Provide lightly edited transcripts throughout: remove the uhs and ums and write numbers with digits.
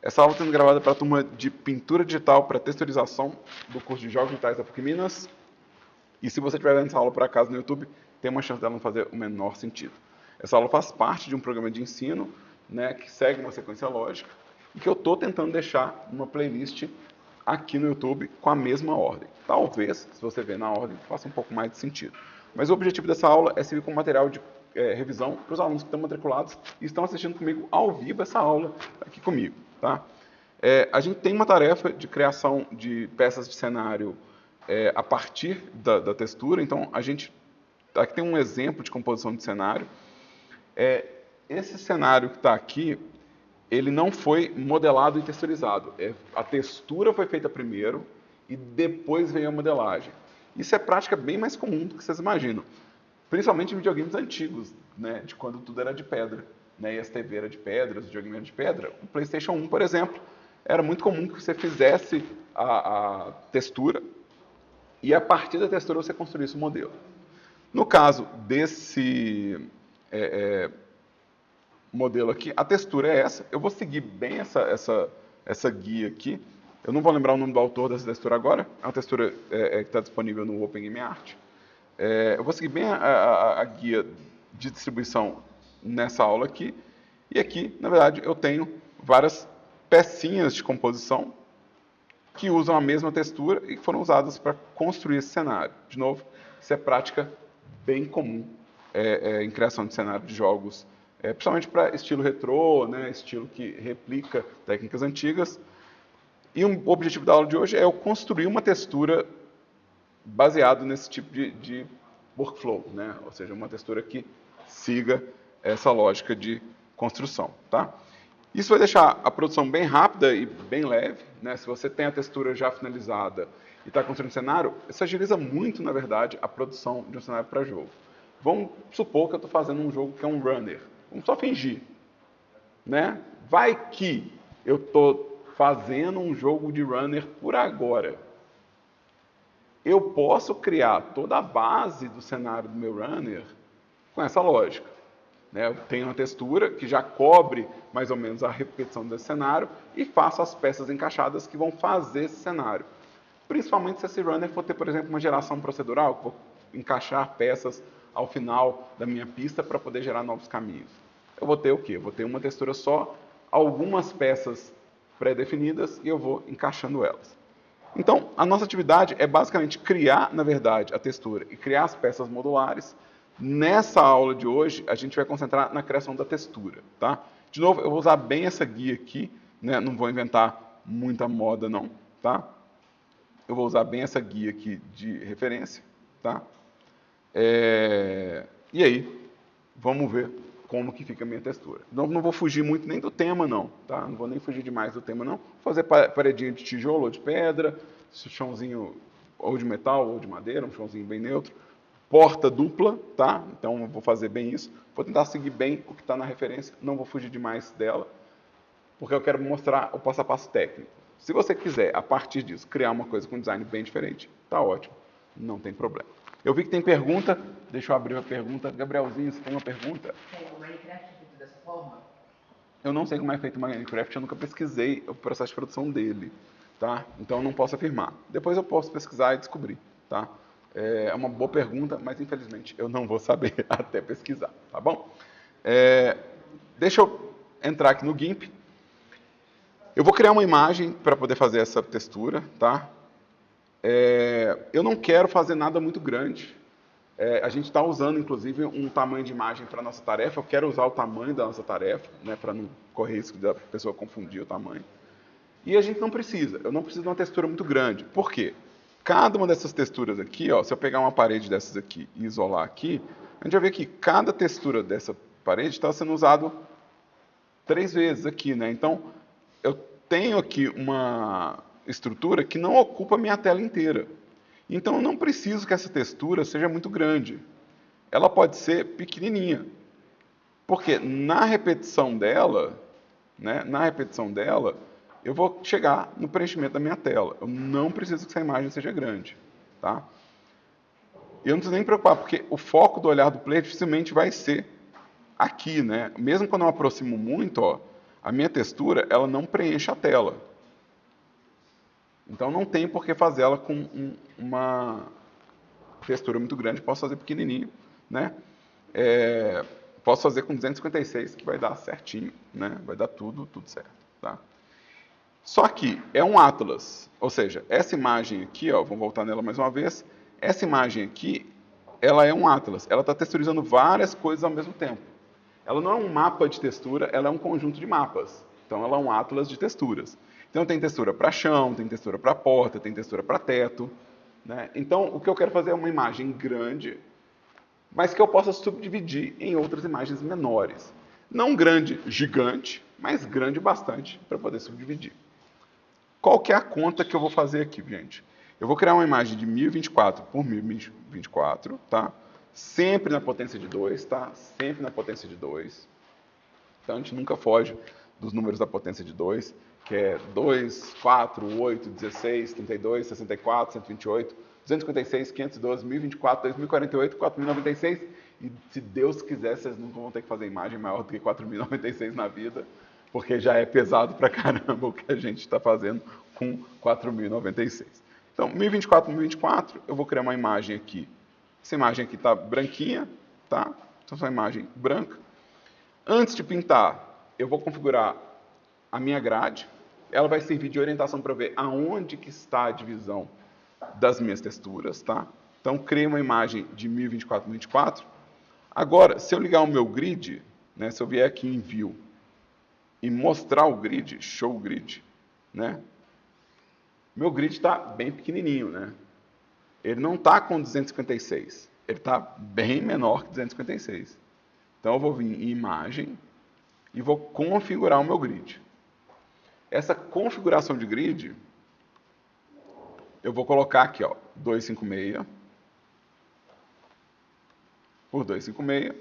Essa aula está sendo gravada para a turma de pintura digital para texturização do curso de Jogos Digitais da PUC Minas. E se você estiver vendo essa aula por acaso no YouTube, tem uma chance dela não fazer o menor sentido. Essa aula faz parte de um programa de ensino, né, que segue uma sequência lógica e que eu estou tentando deixar uma playlist aqui no YouTube com a mesma ordem. Talvez, se você ver na ordem, faça um pouco mais de sentido. Mas o objetivo dessa aula é servir como material de revisão para os alunos que estão matriculados e estão assistindo comigo ao vivo essa aula aqui comigo. Tá? A gente tem uma tarefa de criação de peças de cenário a partir da textura, então a gente aqui tem um exemplo de composição de cenário. Esse cenário que está aqui, ele não foi modelado e texturizado. A textura foi feita primeiro e depois veio a modelagem. Isso é prática bem mais comum do que vocês imaginam. Principalmente em videogames antigos, né, de quando tudo era de pedra. Né, e as TV era de pedra, os videogames eram de pedra. O PlayStation 1, por exemplo, era muito comum que você fizesse a textura e a partir da textura você construísse o modelo. No caso desse modelo aqui, a textura é essa. Eu vou seguir bem essa guia aqui. Eu não vou lembrar o nome do autor dessa textura agora. É uma textura que está disponível no OpenGameArt. Eu vou seguir bem a guia de distribuição nessa aula aqui. E aqui, na verdade, eu tenho várias pecinhas de composição que usam a mesma textura e que foram usadas para construir esse cenário. De novo, isso é prática bem comum em criação de cenário de jogos, principalmente para estilo retrô, né, estilo que replica técnicas antigas. E o objetivo da aula de hoje é eu construir uma textura baseado nesse tipo de workflow, né? Ou seja, uma textura que siga essa lógica de construção. Tá? Isso vai deixar a produção bem rápida e bem leve. Né? Se você tem a textura já finalizada e está construindo um cenário, isso agiliza muito, na verdade, a produção de um cenário para jogo. Vamos supor que eu estou fazendo um jogo que é um runner. Vamos só fingir. Né? Vai que eu estou fazendo um jogo de runner por agora. Eu posso criar toda a base do cenário do meu runner com essa lógica. Né? Eu tenho uma textura que já cobre mais ou menos a repetição desse cenário e faço as peças encaixadas que vão fazer esse cenário. Principalmente se esse runner for ter, por exemplo, uma geração procedural, que vou encaixar peças ao final da minha pista para poder gerar novos caminhos. Eu vou ter o quê? Eu vou ter uma textura só, algumas peças pré-definidas e eu vou encaixando elas. Então, a nossa atividade é basicamente criar, na verdade, a textura e criar as peças modulares. Nessa aula de hoje, a gente vai concentrar na criação da textura. Tá? De novo, eu vou usar bem essa guia aqui, né? Não vou inventar muita moda, não. Tá? Eu vou usar bem essa guia aqui de referência. Tá? E aí, vamos ver como que fica a minha textura. Não vou fugir muito nem do tema, não. Tá? Não vou nem fugir demais do tema, não. Vou fazer paredinha de tijolo ou de pedra, chãozinho ou de metal ou de madeira, um chãozinho bem neutro. Porta dupla, tá? Então eu vou fazer bem isso. Vou tentar seguir bem o que está na referência, não vou fugir demais dela, porque eu quero mostrar o passo a passo técnico. Se você quiser, a partir disso, criar uma coisa com design bem diferente, tá ótimo, não tem problema. Eu vi que tem pergunta, deixa eu abrir a pergunta. Gabrielzinho, você tem uma pergunta? Tem, o Minecraft é feito dessa forma? Eu não sei como é feito o Minecraft, eu nunca pesquisei o processo de produção dele, tá? Então eu não posso afirmar. Depois eu posso pesquisar e descobrir, tá? É uma boa pergunta, mas infelizmente eu não vou saber até pesquisar, tá bom? Deixa eu entrar aqui no GIMP. Eu vou criar uma imagem para poder fazer essa textura, tá? Eu não quero fazer nada muito grande. A gente está usando, inclusive, um tamanho de imagem para a nossa tarefa. Eu quero usar o tamanho da nossa tarefa, né, para não correr risco da pessoa confundir o tamanho. E a gente não precisa. Eu não preciso de uma textura muito grande. Por quê? Cada uma dessas texturas aqui, ó, se eu pegar uma parede dessas aqui e isolar aqui, a gente vai ver que cada textura dessa parede está sendo usado 3 vezes aqui, né? Então, eu tenho aqui uma estrutura que não ocupa a minha tela inteira. Então, eu não preciso que essa textura seja muito grande. Ela pode ser pequenininha. Porque na repetição dela, né, eu vou chegar no preenchimento da minha tela. Eu não preciso que essa imagem seja grande. Tá? E eu não preciso nem me preocupar, porque o foco do olhar do player dificilmente vai ser aqui. Né? Mesmo quando eu aproximo muito, ó, a minha textura ela não preenche a tela. Então não tem por que fazer ela com uma textura muito grande, posso fazer pequenininho, né? Posso fazer com 256, que vai dar certinho, né? Vai dar tudo certo, tá? Só que é um atlas, ou seja, essa imagem aqui, ó, vamos voltar nela mais uma vez, essa imagem aqui, ela é um atlas, ela está texturizando várias coisas ao mesmo tempo. Ela não é um mapa de textura, ela é um conjunto de mapas. Então ela é um atlas de texturas. Então tem textura para chão, tem textura para porta, tem textura para teto, né? Então o que eu quero fazer é uma imagem grande, mas que eu possa subdividir em outras imagens menores. Não grande, gigante, mas grande bastante para poder subdividir. Qual que é a conta que eu vou fazer aqui, gente? Eu vou criar uma imagem de 1024 por 1024, tá? Sempre na potência de 2, tá? Sempre na potência de 2. Então a gente nunca foge dos números da potência de 2, que é 2, 4, 8, 16, 32, 64, 128, 256, 512, 1024, 2048, 4096. E se Deus quiser, vocês nunca vão ter que fazer imagem maior do que 4096 na vida, porque já é pesado pra caramba o que a gente está fazendo com 4096. Então, 1024 por 1024, eu vou criar uma imagem aqui. Essa imagem aqui está branquinha, tá? Então, essa imagem branca. Antes de pintar, eu vou configurar a minha grade. Ela vai servir de orientação para ver aonde que está a divisão das minhas texturas, tá? Então, criei uma imagem de 1024 por 1024. Agora, se eu ligar o meu grid, né, se eu vier aqui em View e mostrar o grid, Show Grid, né? Meu grid está bem pequenininho, né? Ele não está com 256, ele está bem menor que 256. Então eu vou vir em Imagem e vou configurar o meu grid. Essa configuração de grid, eu vou colocar aqui, ó, 256 por 256.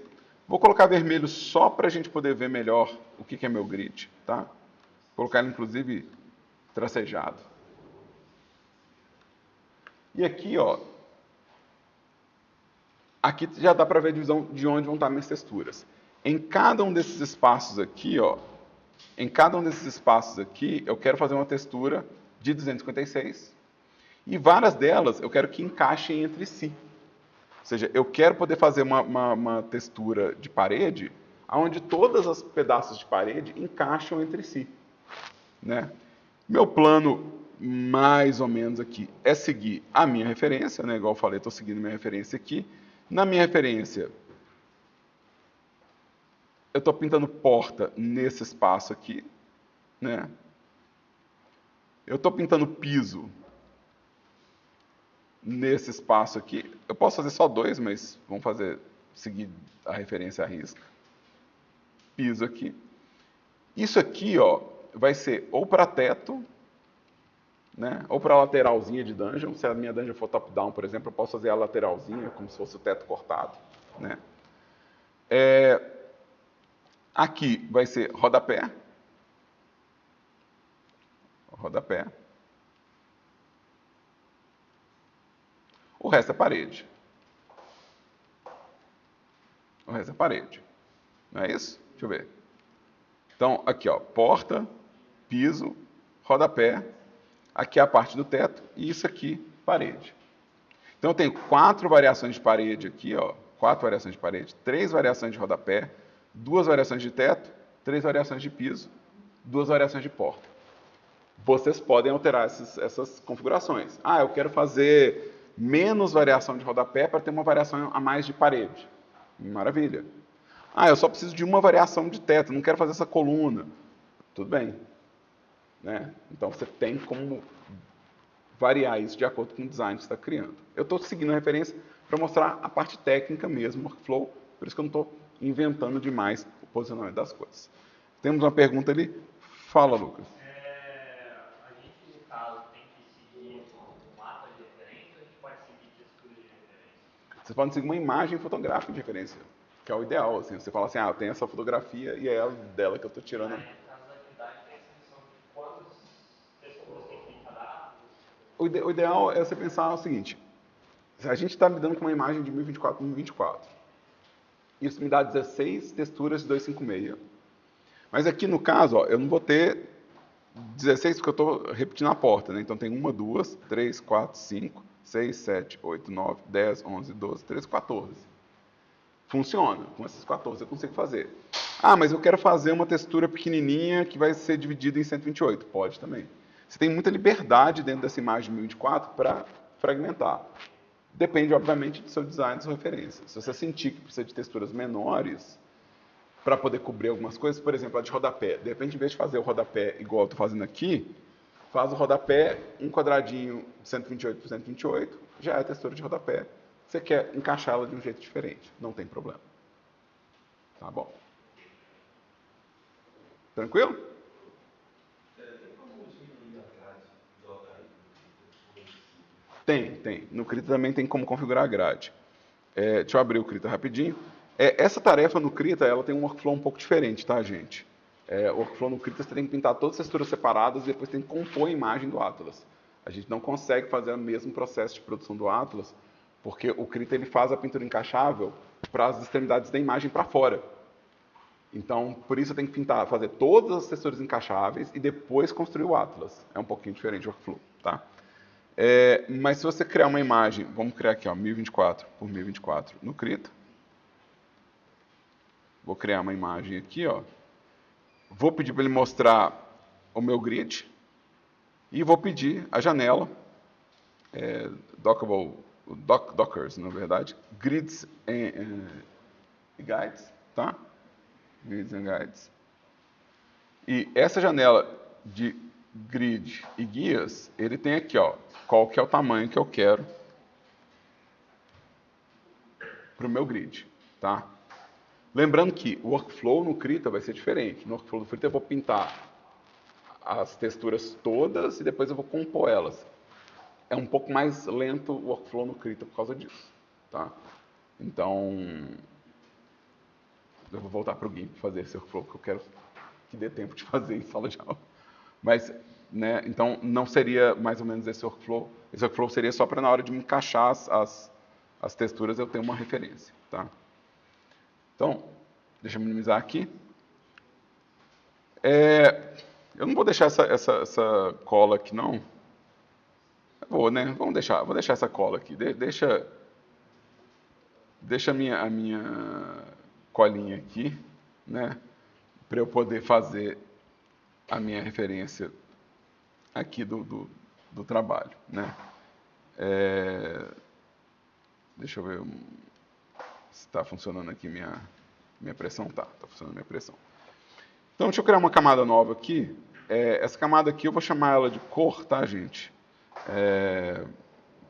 Vou colocar vermelho só para a gente poder ver melhor o que é meu grid, tá? Vou colocar ele, inclusive, tracejado. E aqui, ó, aqui já dá para ver a divisão de onde vão estar minhas texturas. Em cada um desses espaços aqui, ó, eu quero fazer uma textura de 256 e várias delas eu quero que encaixem entre si. Ou seja, eu quero poder fazer uma textura de parede onde todos os pedaços de parede encaixam entre si, né? Meu plano, mais ou menos aqui, é seguir a minha referência, né? Igual eu falei, estou seguindo minha referência aqui. Na minha referência, eu estou pintando porta nesse espaço aqui, né? Eu estou pintando piso nesse espaço aqui. Eu posso fazer só dois, mas vamos seguir a referência à risca. Piso aqui. Isso aqui, ó, vai ser ou para teto, né? Ou para lateralzinha de dungeon. Se a minha dungeon for top-down, por exemplo, eu posso fazer a lateralzinha, como se fosse o teto cortado, né? Aqui vai ser rodapé. Rodapé. O resto é parede. O resto é parede. Não é isso? Deixa eu ver. Então, aqui, ó, porta, piso, rodapé. Aqui é a parte do teto e isso aqui, parede. Então, eu tenho 4 variações de parede aqui, ó. 4 variações de parede, 3 variações de rodapé, 2 variações de teto, 3 variações de piso, 2 variações de porta. Vocês podem alterar essas configurações. Ah, eu quero fazer menos variação de rodapé para ter uma variação a mais de parede. Maravilha. Ah, eu só preciso de uma variação de teto, não quero fazer essa coluna. Tudo bem. Né? Então você tem como variar isso de acordo com o design que você está criando. Eu estou seguindo a referência para mostrar a parte técnica mesmo, workflow, por isso que eu não estou inventando demais o posicionamento das coisas. Temos uma pergunta ali? Fala, Lucas. A gente, no caso, tem que seguir um mapa de referência ou a gente pode seguir texturas de referência? Você pode seguir uma imagem fotográfica de referência, que é o ideal. Assim. Você fala assim, ah, eu tenho essa fotografia e é ela dela que eu estou tirando. Aí, no caso da atividade, tem essa missão de quantas texturas tem que ir em cada ato? O ideal é você pensar o seguinte, a gente está lidando com uma imagem de 1024 por 1024. Isso me dá 16 texturas de 256. Mas aqui no caso, ó, eu não vou ter 16 porque eu estou repetindo a porta, né? Então tem 1, 2, 3, 4, 5, 6, 7, 8, 9, 10, 11, 12, 13, 14. Funciona. Com esses 14 eu consigo fazer. Ah, mas eu quero fazer uma textura pequenininha que vai ser dividida em 128. Pode também. Você tem muita liberdade dentro dessa imagem de 1024 para fragmentar. Depende, obviamente, do seu design, da sua referência. Se você sentir que precisa de texturas menores para poder cobrir algumas coisas, por exemplo, a de rodapé. De repente, em vez de fazer o rodapé igual eu estou fazendo aqui, faz o rodapé, um quadradinho de 128 por 128, já é a textura de rodapé. Você quer encaixá-la de um jeito diferente, não tem problema. Tá bom. Tranquilo? Tem. No Krita também tem como configurar a grade. Deixa eu abrir o Krita rapidinho. Essa tarefa no Krita, ela tem um workflow um pouco diferente, tá, gente? O workflow no Krita, você tem que pintar todas as texturas separadas e depois tem que compor a imagem do Atlas. A gente não consegue fazer o mesmo processo de produção do Atlas, porque o Krita ele faz a pintura encaixável para as extremidades da imagem para fora. Então, por isso eu tenho que pintar, fazer todas as texturas encaixáveis e depois construir o Atlas. É um pouquinho diferente o workflow, tá? Mas se você criar uma imagem, vamos criar aqui, ó, 1024 por 1024 no Krita. Vou criar uma imagem aqui, ó. Vou pedir para ele mostrar o meu grid e vou pedir a janela, Dockers, na verdade, grids e guides, tá? Grids and guides. E essa janela de grid e guias, ele tem aqui, ó, qual que é o tamanho que eu quero para o meu grid, tá? Lembrando que o workflow no Krita vai ser diferente. No workflow do Krita eu vou pintar as texturas todas e depois eu vou compor elas. É um pouco mais lento o workflow no Krita por causa disso, tá? Então, eu vou voltar para o GIMP fazer esse workflow que eu quero que dê tempo de fazer em sala de aula. Mas, né, então não seria mais ou menos esse workflow. Esse workflow seria só para na hora de me encaixar as texturas eu ter uma referência, tá? Então, deixa eu minimizar aqui. Eu não vou deixar essa cola aqui, não. Eu vou, né? Vou deixar essa cola aqui. Deixa a minha colinha aqui, né? Para eu poder fazer a minha referência aqui do trabalho, né? Deixa eu ver se está funcionando aqui minha pressão. Tá funcionando minha pressão. Então, deixa eu criar uma camada nova aqui. Essa camada aqui eu vou chamar ela de cor, tá, gente?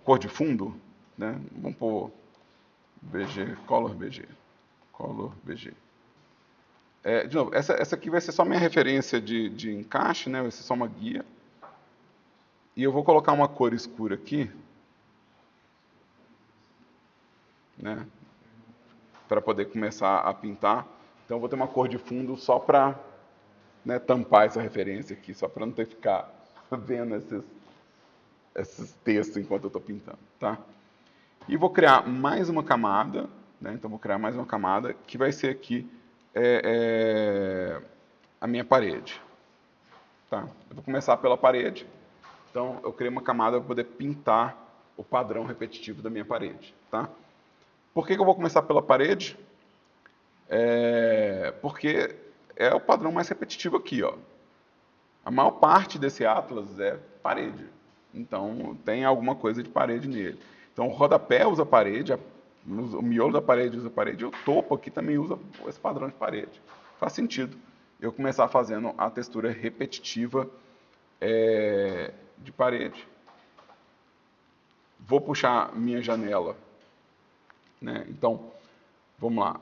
Cor de fundo, né? Vamos pôr BG, Color BG. Color BG. De novo, essa aqui vai ser só minha referência de encaixe, né? Vai ser só uma guia. E eu vou colocar uma cor escura aqui, né? Para poder começar a pintar. Então, eu vou ter uma cor de fundo só para, né, tampar essa referência aqui, só para não ter que ficar vendo esses textos enquanto eu estou pintando, tá? E vou criar mais uma camada, né? Então vou criar mais uma camada que vai ser aqui a minha parede, tá? Eu vou começar pela parede, então eu criei uma camada para poder pintar o padrão repetitivo da minha parede, tá? Por que eu vou começar pela parede? Porque é o padrão mais repetitivo aqui, ó. A maior parte desse Atlas é parede. Então, tem alguma coisa de parede nele. Então, o rodapé usa parede, o miolo da parede usa parede, e o topo aqui também usa esse padrão de parede. Faz sentido eu começar fazendo a textura repetitiva de parede. Vou puxar minha janela, né? Então, vamos lá.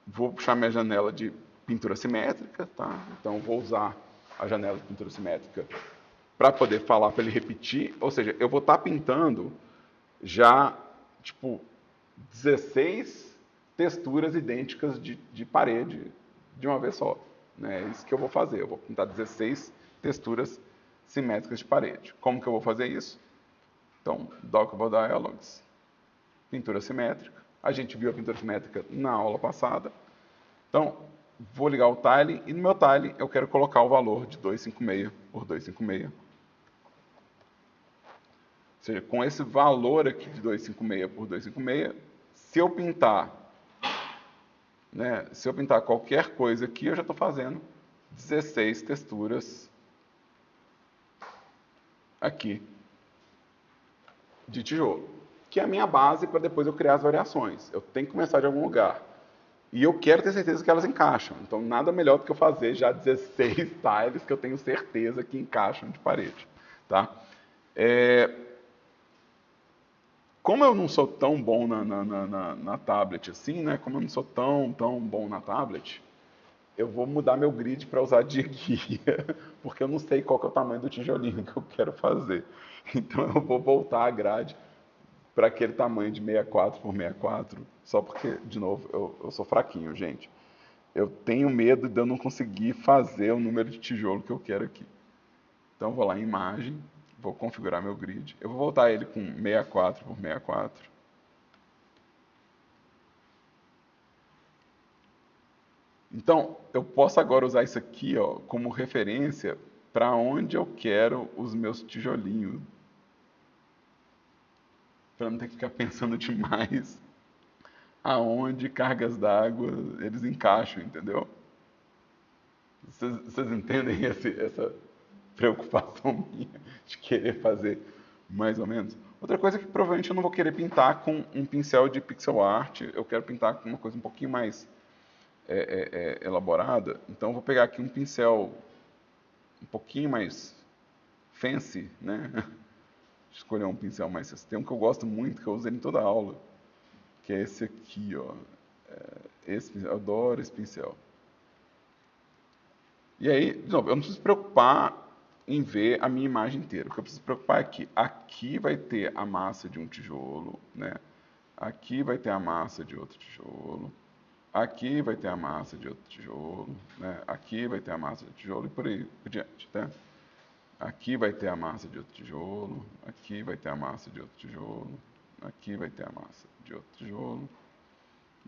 Vou puxar minha janela de pintura simétrica, tá? Então, vou usar a janela de pintura simétrica para poder falar para ele repetir, ou seja, eu vou estar pintando já, tipo, 16 texturas idênticas de parede de uma vez só. Né? É isso que eu vou fazer, eu vou pintar 16 texturas simétricas de parede. Como que eu vou fazer isso? Então, Dockable Dialogs, pintura simétrica. A gente viu a pintura simétrica na aula passada. Então, vou ligar o tile e no meu tile eu quero colocar o valor de 256 por 256. Ou seja, com esse valor aqui de 256 por 256, se eu pintar, né, se eu pintar qualquer coisa aqui, eu já estou fazendo 16 texturas aqui de tijolo, que é a minha base para depois eu criar as variações. Eu tenho que começar de algum lugar. E eu quero ter certeza que elas encaixam. Então, nada melhor do que eu fazer já 16 tiles que eu tenho certeza que encaixam de parede. Tá? Como eu não sou tão bom na tablet assim, né? Como eu não sou tão bom na tablet, eu vou mudar meu grid para usar de guia, porque eu não sei qual que é o tamanho do tijolinho que eu quero fazer. Então eu vou voltar a grade para aquele tamanho de 64 por 64, só porque, de novo, eu sou fraquinho, gente. Eu tenho medo de eu não conseguir fazer o número de tijolo que eu quero aqui. Então eu vou lá em imagem, vou configurar meu grid. Eu vou voltar ele com 64 por 64. Então, eu posso agora usar isso aqui ó, como referência para onde eu quero os meus tijolinhos. Para não ter que ficar pensando demais aonde cargas d'água eles encaixam, entendeu? Vocês entendem essa preocupação minha de querer fazer mais ou menos? Outra coisa é que provavelmente eu não vou querer pintar com um pincel de pixel art, eu quero pintar com uma coisa um pouquinho mais elaborada. Então eu vou pegar aqui um pincel um pouquinho mais fancy, né? Escolher um pincel mais fancy. Tem um que eu gosto muito, que eu uso ele em toda a aula, que é esse aqui, ó. Esse pincel, eu adoro esse pincel. E aí, de novo, eu não preciso me preocupar em ver a minha imagem inteira. O que eu preciso me preocupar é que aqui vai ter a massa de um tijolo, né? Aqui vai ter a massa de outro tijolo. Aqui vai ter a massa de outro tijolo, né? Aqui vai ter a massa de tijolo e por aí por diante, tá? Aqui vai ter a massa de outro tijolo, aqui vai ter a massa de outro tijolo, aqui vai ter a massa de outro tijolo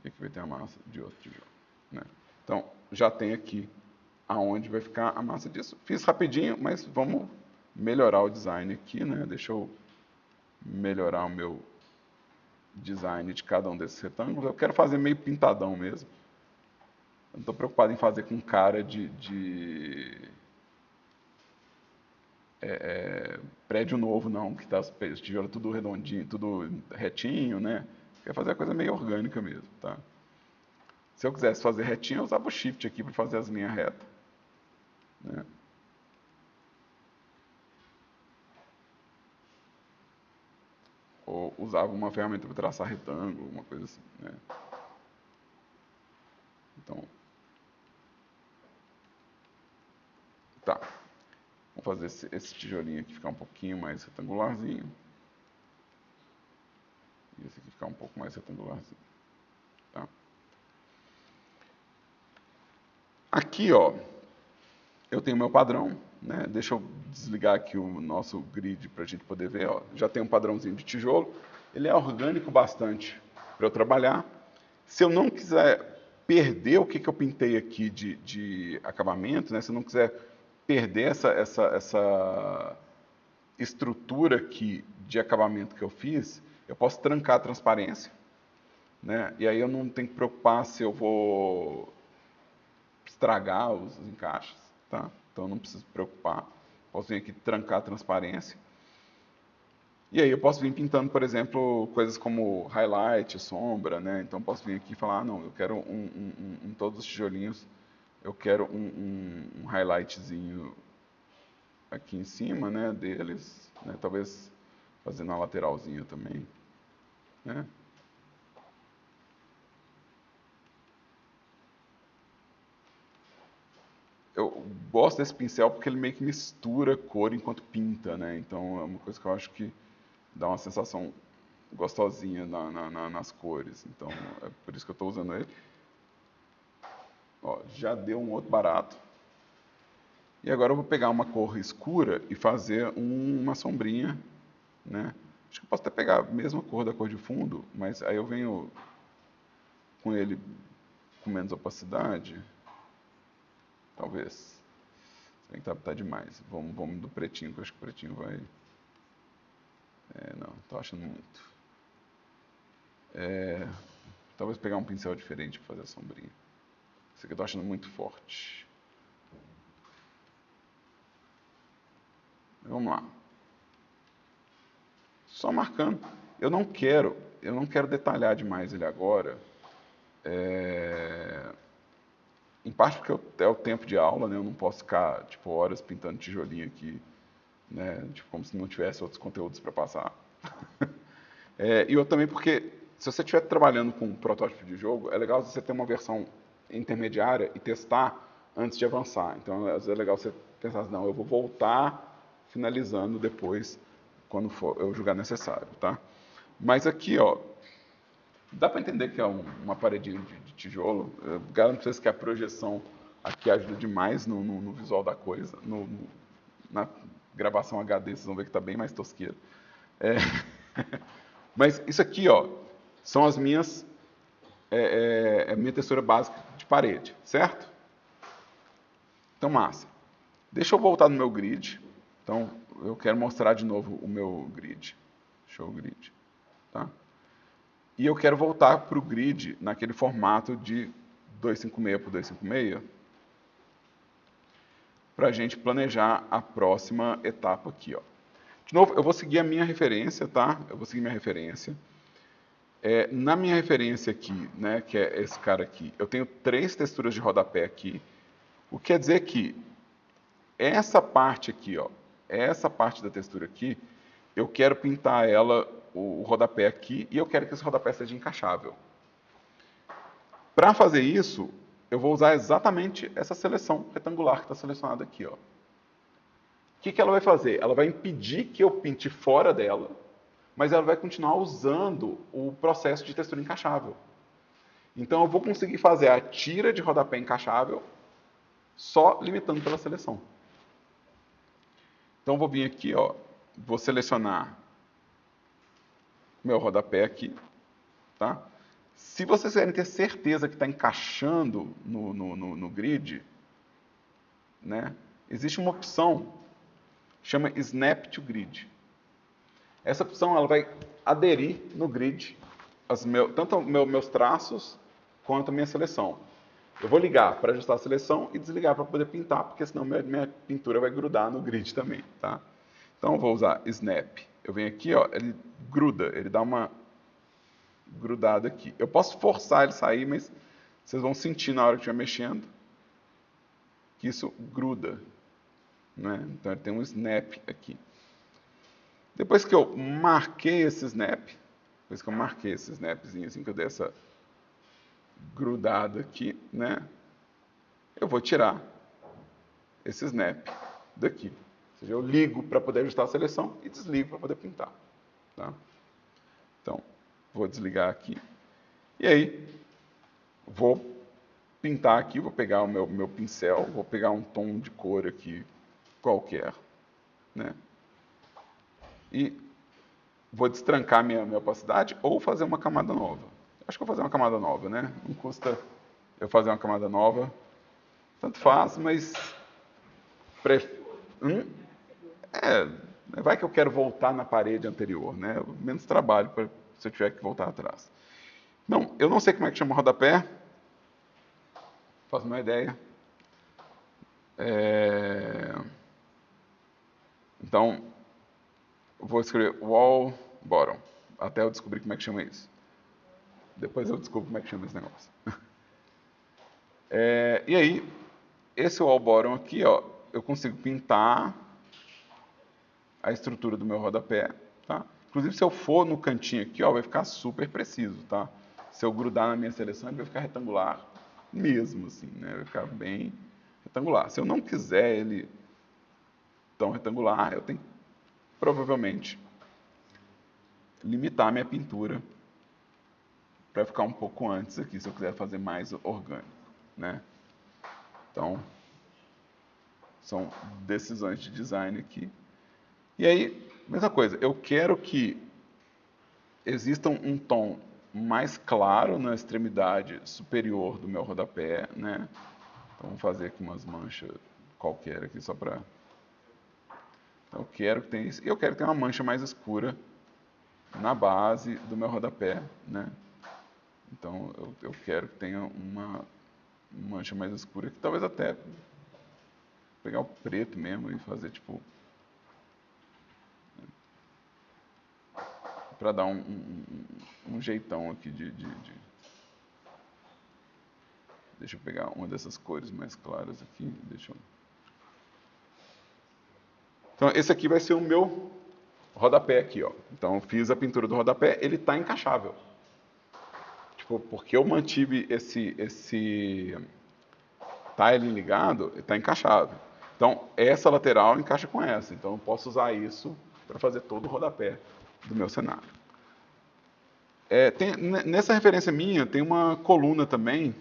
e aqui vai ter a massa de outro tijolo, né? Então, já tem aqui aonde vai ficar a massa disso. Fiz rapidinho, mas vamos melhorar o design aqui, né? Deixa eu melhorar o meu design de cada um desses retângulos. Eu quero fazer meio pintadão mesmo. Eu não estou preocupado em fazer com cara de prédio novo, não, que tá os tijolos tudo redondinho, tudo retinho, né? Quer fazer a coisa meio orgânica mesmo, tá? Se eu quisesse fazer retinho, eu usava o Shift aqui para fazer as linhas retas, né? Ou usava uma ferramenta para traçar retângulo, uma coisa assim, né? Então, tá. Vamos fazer esse tijolinho aqui ficar um pouquinho mais retangularzinho. E esse aqui ficar um pouco mais retangularzinho, tá? Aqui, ó, eu tenho meu padrão, né? Deixa eu desligar aqui o nosso grid para a gente poder ver, ó. Já tem um padrãozinho de tijolo. Ele é orgânico bastante para eu trabalhar. Se eu não quiser perder o que eu pintei aqui de acabamento, né? Se eu não quiser perder essa estrutura aqui de acabamento que eu fiz, eu posso trancar a transparência, né? E aí eu não tenho que preocupar se eu vou estragar os encaixes, tá? Então eu não preciso me preocupar. Posso vir aqui trancar a transparência. E aí eu posso vir pintando, por exemplo, coisas como highlight, sombra, né? Então eu posso vir aqui e falar, ah, não, eu quero em todos os tijolinhos, eu quero um highlightzinho aqui em cima, né, deles, né? Talvez fazer na lateralzinha também, né? Eu gosto desse pincel porque ele meio que mistura cor enquanto pinta, né? Então é uma coisa que eu acho que dá uma sensação gostosinha nas cores. Então é por isso que eu estou usando ele. Ó, já deu um outro barato. E agora eu vou pegar uma cor escura e fazer uma sombrinha, né? Acho que eu posso até pegar a mesma cor da cor de fundo, mas aí eu venho com ele com menos opacidade. Talvez. Se bem que tá demais. Vamos do pretinho, que eu acho que o pretinho vai... não, tô achando muito. Talvez pegar um pincel diferente para fazer a sombrinha. Esse aqui eu tô achando muito forte. Vamos lá. Só marcando. Eu não quero detalhar demais ele agora. Em parte porque é o tempo de aula, né? Eu não posso ficar tipo horas pintando tijolinho aqui, né? Tipo, como se não tivesse outros conteúdos para passar. E eu também porque se você estiver trabalhando com um protótipo de jogo, é legal você ter uma versão intermediária e testar antes de avançar. Então, às vezes é legal você pensar assim, não, eu vou voltar finalizando depois, quando for eu julgar necessário, tá? Mas aqui, ó, dá para entender que é uma paredinha de tijolo. Eu garanto para vocês que a projeção aqui ajuda demais no visual da coisa. Na gravação HD, vocês vão ver que está bem mais tosqueira. Mas isso aqui, ó, são as minhas... a minha textura básica de parede, certo? Então, massa. Deixa eu voltar no meu grid. Então, eu quero mostrar de novo o meu grid. Show grid. Tá? E eu quero voltar para o grid naquele formato de 256 por 256 para a gente planejar a próxima etapa aqui. Ó. De novo, eu vou seguir a minha referência, tá? Eu vou seguir minha referência. Na minha referência aqui, né, que é esse cara aqui, eu tenho 3 texturas de rodapé aqui, o que quer dizer que essa parte aqui, ó, essa parte da textura aqui, eu quero pintar ela, o rodapé aqui, e eu quero que esse rodapé seja encaixável. Para fazer isso, eu vou usar exatamente essa seleção retangular que está selecionada aqui. Ó. O que ela vai fazer? Ela vai impedir que eu pinte fora dela, mas ela vai continuar usando o processo de textura encaixável. Então eu vou conseguir fazer a tira de rodapé encaixável só limitando pela seleção. Então eu vou vir aqui, ó, vou selecionar meu rodapé aqui, tá? Se vocês querem ter certeza que está encaixando no grid, né, existe uma opção que chama Snap to Grid. Essa opção ela vai aderir no grid tanto meus traços quanto a minha seleção. Eu vou ligar para ajustar a seleção e desligar para poder pintar, porque senão minha pintura vai grudar no grid também, tá? Então eu vou usar Snap. Eu venho aqui, ó, ele gruda, ele dá uma grudada aqui. Eu posso forçar ele sair, mas vocês vão sentir na hora que estiver mexendo que isso gruda, né? Então ele tem um Snap aqui. Depois que eu marquei esse Snap, assim que eu dei essa grudada aqui, né? Eu vou tirar esse Snap daqui. Ou seja, eu ligo para poder ajustar a seleção e desligo para poder pintar. Tá? Então, vou desligar aqui. E aí, vou pintar aqui, vou pegar o meu pincel, vou pegar um tom de cor aqui qualquer, né? E vou destrancar minha opacidade ou fazer uma camada nova. Acho que vou fazer uma camada nova, né? Não custa eu fazer uma camada nova. Tanto faz, mas... vai que eu quero voltar na parede anterior, né? Menos trabalho se eu tiver que voltar atrás. Não, eu não sei como é que chama o rodapé. Faço uma ideia. Então, eu vou escrever wall bottom, até eu descobrir como é que chama isso. Depois eu descubro como é que chama esse negócio. E aí, esse wall bottom aqui, ó, eu consigo pintar a estrutura do meu rodapé, tá? Inclusive, se eu for no cantinho aqui, ó, vai ficar super preciso, tá? Se eu grudar na minha seleção, ele vai ficar retangular mesmo, assim, né? Vai ficar bem retangular. Se eu não quiser ele tão retangular, eu tenho que, provavelmente, limitar a minha pintura para ficar um pouco antes aqui, se eu quiser fazer mais orgânico, né? Então, são decisões de design aqui. E aí, mesma coisa, eu quero que exista um tom mais claro na extremidade superior do meu rodapé, né? Então, Vamos fazer aqui umas manchas qualquer aqui só para... Então, eu quero que tenha isso. E eu quero que tenha uma mancha mais escura na base do meu rodapé, né? Então, eu quero que tenha uma mancha mais escura, que talvez até pegar o preto mesmo e fazer tipo... para dar um jeitão aqui Deixa eu pegar uma dessas cores mais claras aqui. Então, esse aqui vai ser o meu rodapé aqui, ó. Então, eu fiz a pintura do rodapé, ele está encaixável. Tipo, porque eu mantive esse tiling ligado, está encaixável. Então, essa lateral encaixa com essa. Então, eu posso usar isso para fazer todo o rodapé do meu cenário. Nessa referência minha, tem uma coluna também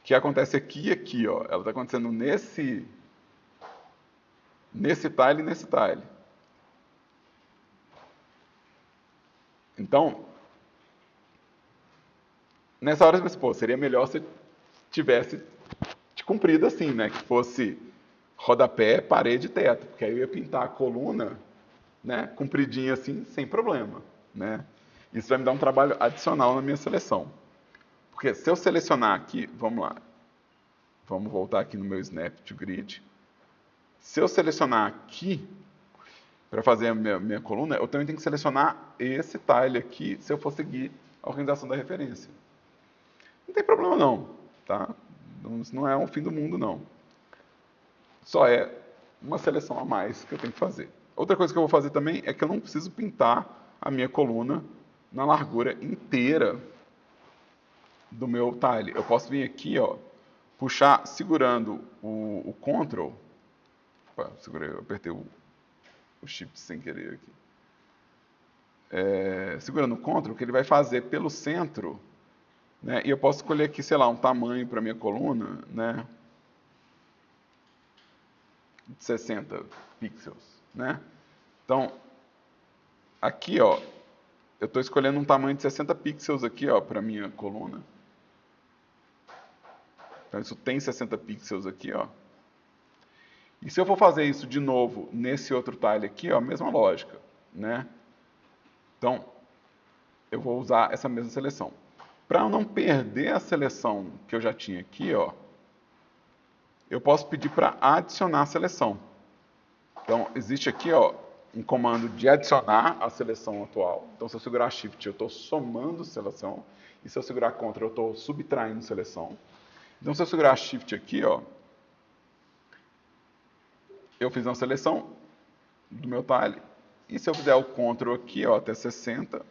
que acontece aqui e aqui, ó. Ela está acontecendo nesse tile e nesse tile. Então, nessa hora você pensa, pô, seria melhor se tivesse de comprido assim, né? Que fosse rodapé, parede e teto. Porque aí eu ia pintar a coluna, né, compridinha assim, sem problema, né? Isso vai me dar um trabalho adicional na minha seleção. Porque se eu selecionar aqui, vamos lá. Vamos voltar aqui no meu Snap to Grid. Se eu selecionar aqui, para fazer a minha coluna, eu também tenho que selecionar esse tile aqui, se eu for seguir a organização da referência. Não tem problema não, tá? Isso não é um fim do mundo, não. Só é uma seleção a mais que eu tenho que fazer. Outra coisa que eu vou fazer também é que eu não preciso pintar a minha coluna na largura inteira do meu tile. Eu posso vir aqui, ó, puxar segurando o Ctrl. Opa, segurei, eu apertei o Shift sem querer aqui. Segurando o Ctrl, que ele vai fazer pelo centro, né? E eu posso escolher aqui, sei lá, um tamanho para minha coluna, né? De 60 pixels, né? Então, aqui, ó, eu estou escolhendo um tamanho de 60 pixels aqui, ó, para minha coluna. Então, isso tem 60 pixels aqui, ó. E se eu for fazer isso de novo nesse outro tile aqui, ó, a mesma lógica, né? Então, eu vou usar essa mesma seleção. Para eu não perder a seleção que eu já tinha aqui, ó, eu posso pedir para adicionar a seleção. Então, existe aqui, ó, um comando de adicionar a seleção atual. Então, se eu segurar Shift, eu estou somando seleção. E se eu segurar Ctrl, eu estou subtraindo seleção. Então, se eu segurar Shift aqui, ó, eu fiz uma seleção do meu tile. E se eu fizer o Ctrl aqui, ó, até 60.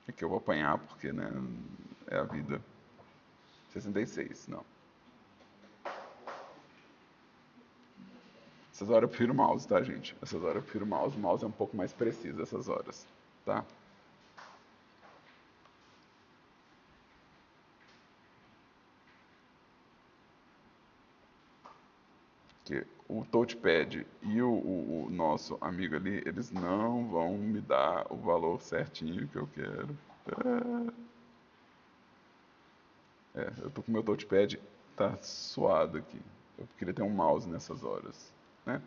Aqui eu vou apanhar porque, né, é a vida. 66, não. Essas horas eu prefiro o mouse, tá, gente? Essas horas eu prefiro o mouse. O mouse é um pouco mais preciso essas horas, tá? Que o touchpad e o nosso amigo ali, eles não vão me dar o valor certinho que eu quero. Eu tô com o meu touchpad, tá suado aqui. Eu queria ter um mouse nessas horas, né?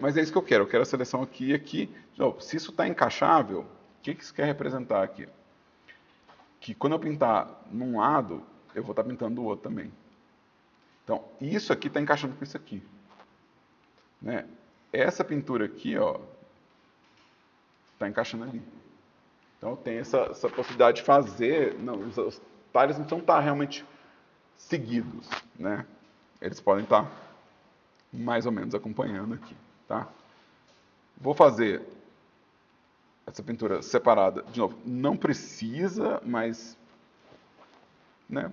Mas é isso que eu quero a seleção aqui e aqui. De novo, se isso está encaixável, o que isso quer representar aqui? Que quando eu pintar num lado, eu vou estar pintando do outro também. Então, isso aqui está encaixando com isso aqui. Né? Essa pintura aqui, ó, está encaixando ali. Então, eu tenho essa possibilidade de fazer... Não, os tiles não precisam estar realmente seguidos, né? Eles podem estar mais ou menos acompanhando aqui, tá? Vou fazer essa pintura separada. De novo, não precisa, mas... Né?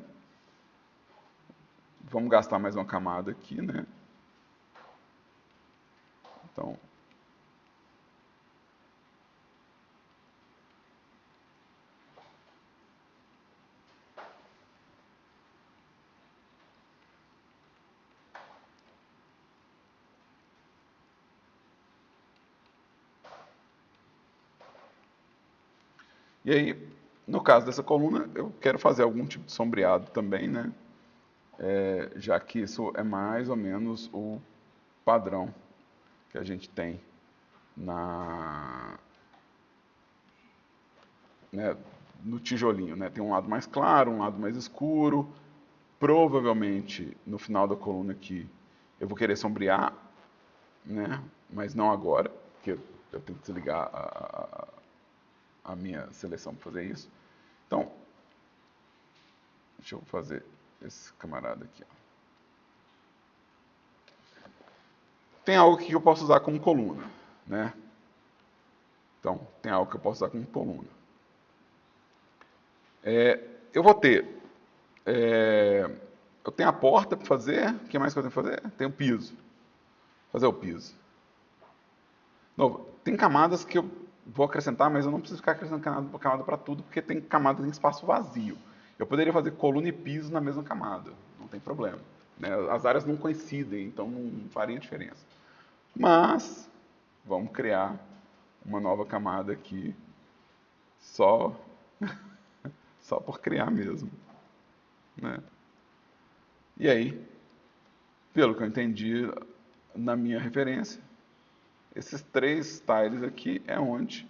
Vamos gastar mais uma camada aqui, né? Então... E aí, No caso dessa coluna, eu quero fazer algum tipo de sombreado também, né? Já que isso é mais ou menos o padrão que a gente tem né, no tijolinho, né? Tem um lado mais claro, um lado mais escuro. Provavelmente, no final da coluna aqui, eu vou querer sombrear, né? Mas não agora, porque eu tenho que desligar a minha seleção para fazer isso. Então, deixa eu fazer esse camarada aqui. Ó. Tem algo que eu posso usar como coluna, né? Então, tem algo que eu posso usar como coluna. Eu vou ter... eu tenho a porta para fazer. O que mais que eu tenho que fazer? Tem o piso. Fazer o piso. Novo, tem camadas que eu vou acrescentar, mas eu não preciso ficar acrescentando camada para tudo, porque tem camadas em espaço vazio. Eu poderia fazer coluna e piso na mesma camada, não tem problema. Né? As áreas não coincidem, então não faria diferença. Mas, vamos criar uma nova camada aqui, só, só por criar mesmo. Né? E aí, pelo que eu entendi na minha referência, esses 3 tiles aqui é onde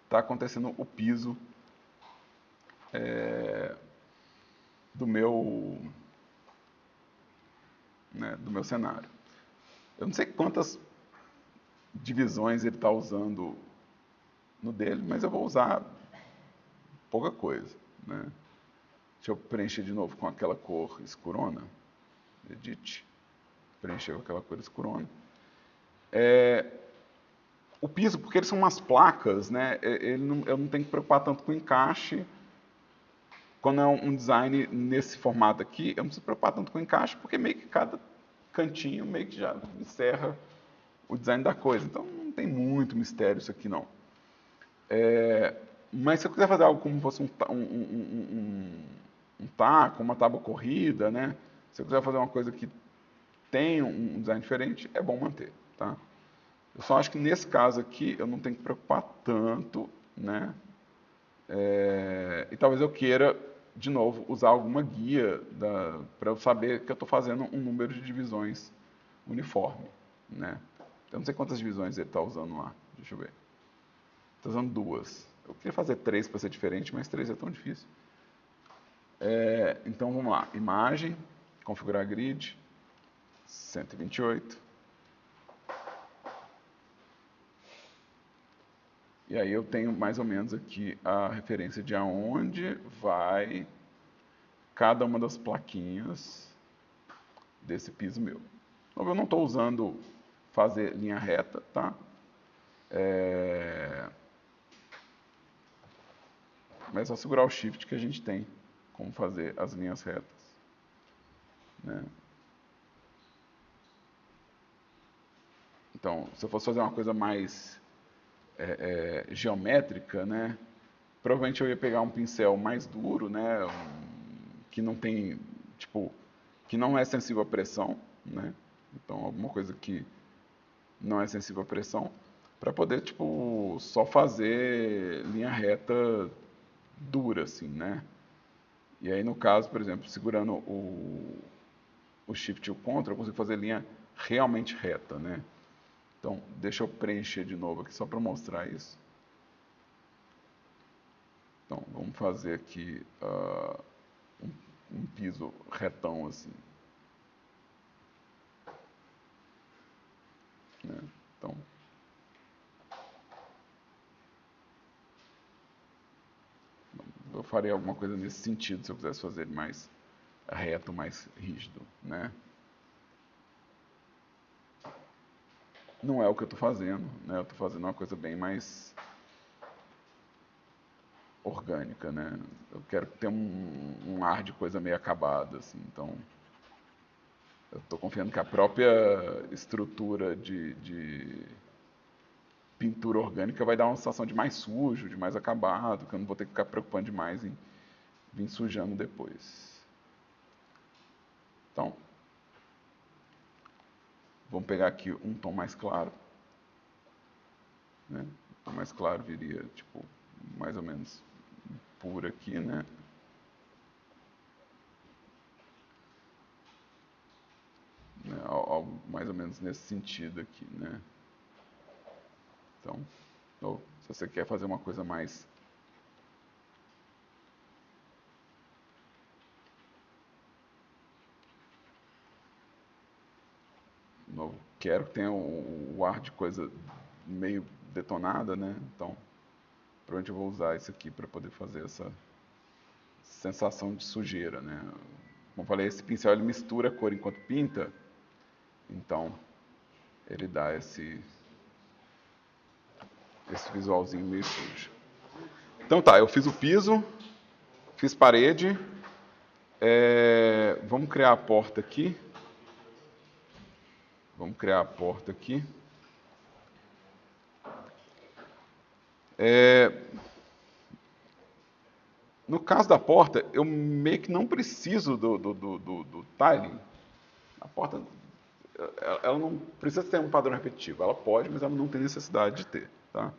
está acontecendo o piso do meu cenário. Eu não sei quantas divisões ele está usando no dele, mas eu vou usar pouca coisa. Né? Deixa eu preencher de novo com aquela cor escurona. Edit. Preencher com aquela cor escurona. O piso, porque eles são umas placas, né? Eu não tenho que preocupar tanto com o encaixe. Quando é um design nesse formato aqui, eu não preciso preocupar tanto com o encaixe, porque meio que cada cantinho meio que já encerra o design da coisa. Então não tem muito mistério isso aqui não. Mas se eu quiser fazer algo como fosse um taco, uma tábua corrida, né? Se eu quiser fazer uma coisa que tem um design diferente, é bom manter, tá? Eu só acho que nesse caso aqui eu não tenho que preocupar tanto, né? E talvez eu queira, de novo, usar alguma guia para eu saber que eu estou fazendo um número de divisões uniforme, né? Eu não sei quantas divisões ele está usando lá, deixa eu ver. Estou usando 2. Eu queria fazer 3 para ser diferente, mas 3 é tão difícil. Então vamos lá, imagem, configurar grid, 128. E aí eu tenho mais ou menos aqui a referência de aonde vai cada uma das plaquinhas desse piso meu. Então eu não estou usando fazer linha reta, tá? Mas é só segurar o Shift que a gente tem como fazer as linhas retas. Né? Então, se eu fosse fazer uma coisa mais geométrica, né? Provavelmente eu ia pegar um pincel mais duro, né? Que não tem, tipo, que não é sensível à pressão, né? Então, alguma coisa que não é sensível à pressão, para poder, tipo, só fazer linha reta dura, assim, né? E aí, no caso, por exemplo, segurando o Shift e o Ctrl, eu consigo fazer linha realmente reta, né? Então, deixa eu preencher de novo aqui só para mostrar isso. Então, vamos fazer aqui um piso retão assim. Né? Então, eu faria alguma coisa nesse sentido se eu quisesse fazer ele mais reto, mais rígido. Né? Não é o que eu estou fazendo, né? Eu estou fazendo uma coisa bem mais orgânica, né? Eu quero ter um ar de coisa meio acabada, assim. Então, eu estou confiando que a própria estrutura de pintura orgânica vai dar uma sensação de mais sujo, de mais acabado, que eu não vou ter que ficar preocupando demais em vir sujando depois. Então, vamos pegar aqui um tom mais claro. Né? Um tom mais claro viria, tipo, mais ou menos pura aqui, né? Algo mais ou menos nesse sentido aqui, né? Então, ou, se você quer fazer uma coisa mais... Novo, quero que tenha o ar de coisa meio detonada, né? Então, provavelmente eu vou usar isso aqui para poder fazer essa sensação de sujeira, né? Como eu falei, esse pincel ele mistura a cor enquanto pinta, então ele dá esse visualzinho meio sujo. Então tá, eu fiz o piso, fiz parede, vamos criar a porta aqui. Vamos criar a porta aqui. No caso da porta, eu meio que não preciso do tiling. A porta, ela não precisa ter um padrão repetitivo. Ela pode, mas ela não tem necessidade de ter, tá?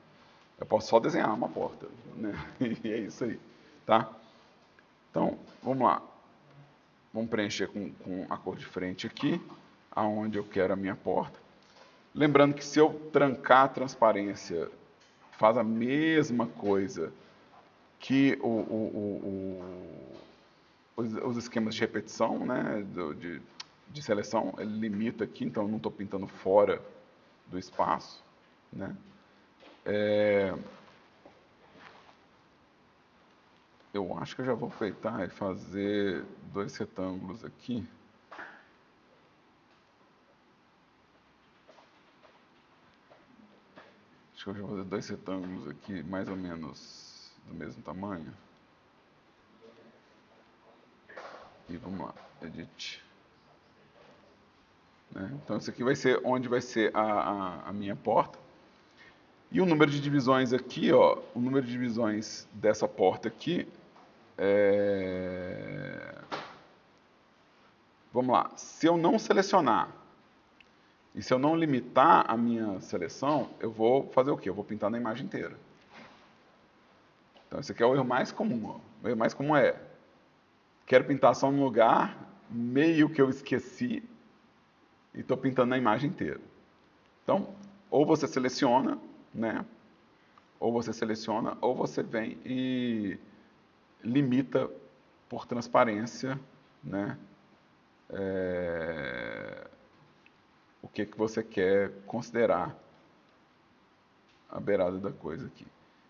Eu posso só desenhar uma porta, né? E é isso aí, tá? Então, vamos lá. Vamos preencher com a cor de frente aqui, aonde eu quero a minha porta. Lembrando que se eu trancar a transparência, faz a mesma coisa que os esquemas de repetição, né, de seleção, ele limita aqui, então eu não estou pintando fora do espaço, né. Eu acho que eu já vou aproveitar e fazer 2 retângulos aqui. Acho que eu já vou fazer 2 retângulos aqui, mais ou menos do mesmo tamanho. E vamos lá, edit. Né? Então, isso aqui vai ser onde vai ser a minha porta. E o número de divisões aqui, ó, o número de divisões dessa porta aqui Vamos lá, se eu não selecionar e se eu não limitar a minha seleção, eu vou fazer o quê? Eu vou pintar na imagem inteira. Então, esse aqui é o erro mais comum. Ó. O erro mais comum é, quero pintar só um lugar, meio que eu esqueci, e estou pintando na imagem inteira. Então, ou você seleciona, né? Ou você seleciona, ou você vem e limita por transparência, né? O que você quer considerar a beirada da coisa aqui.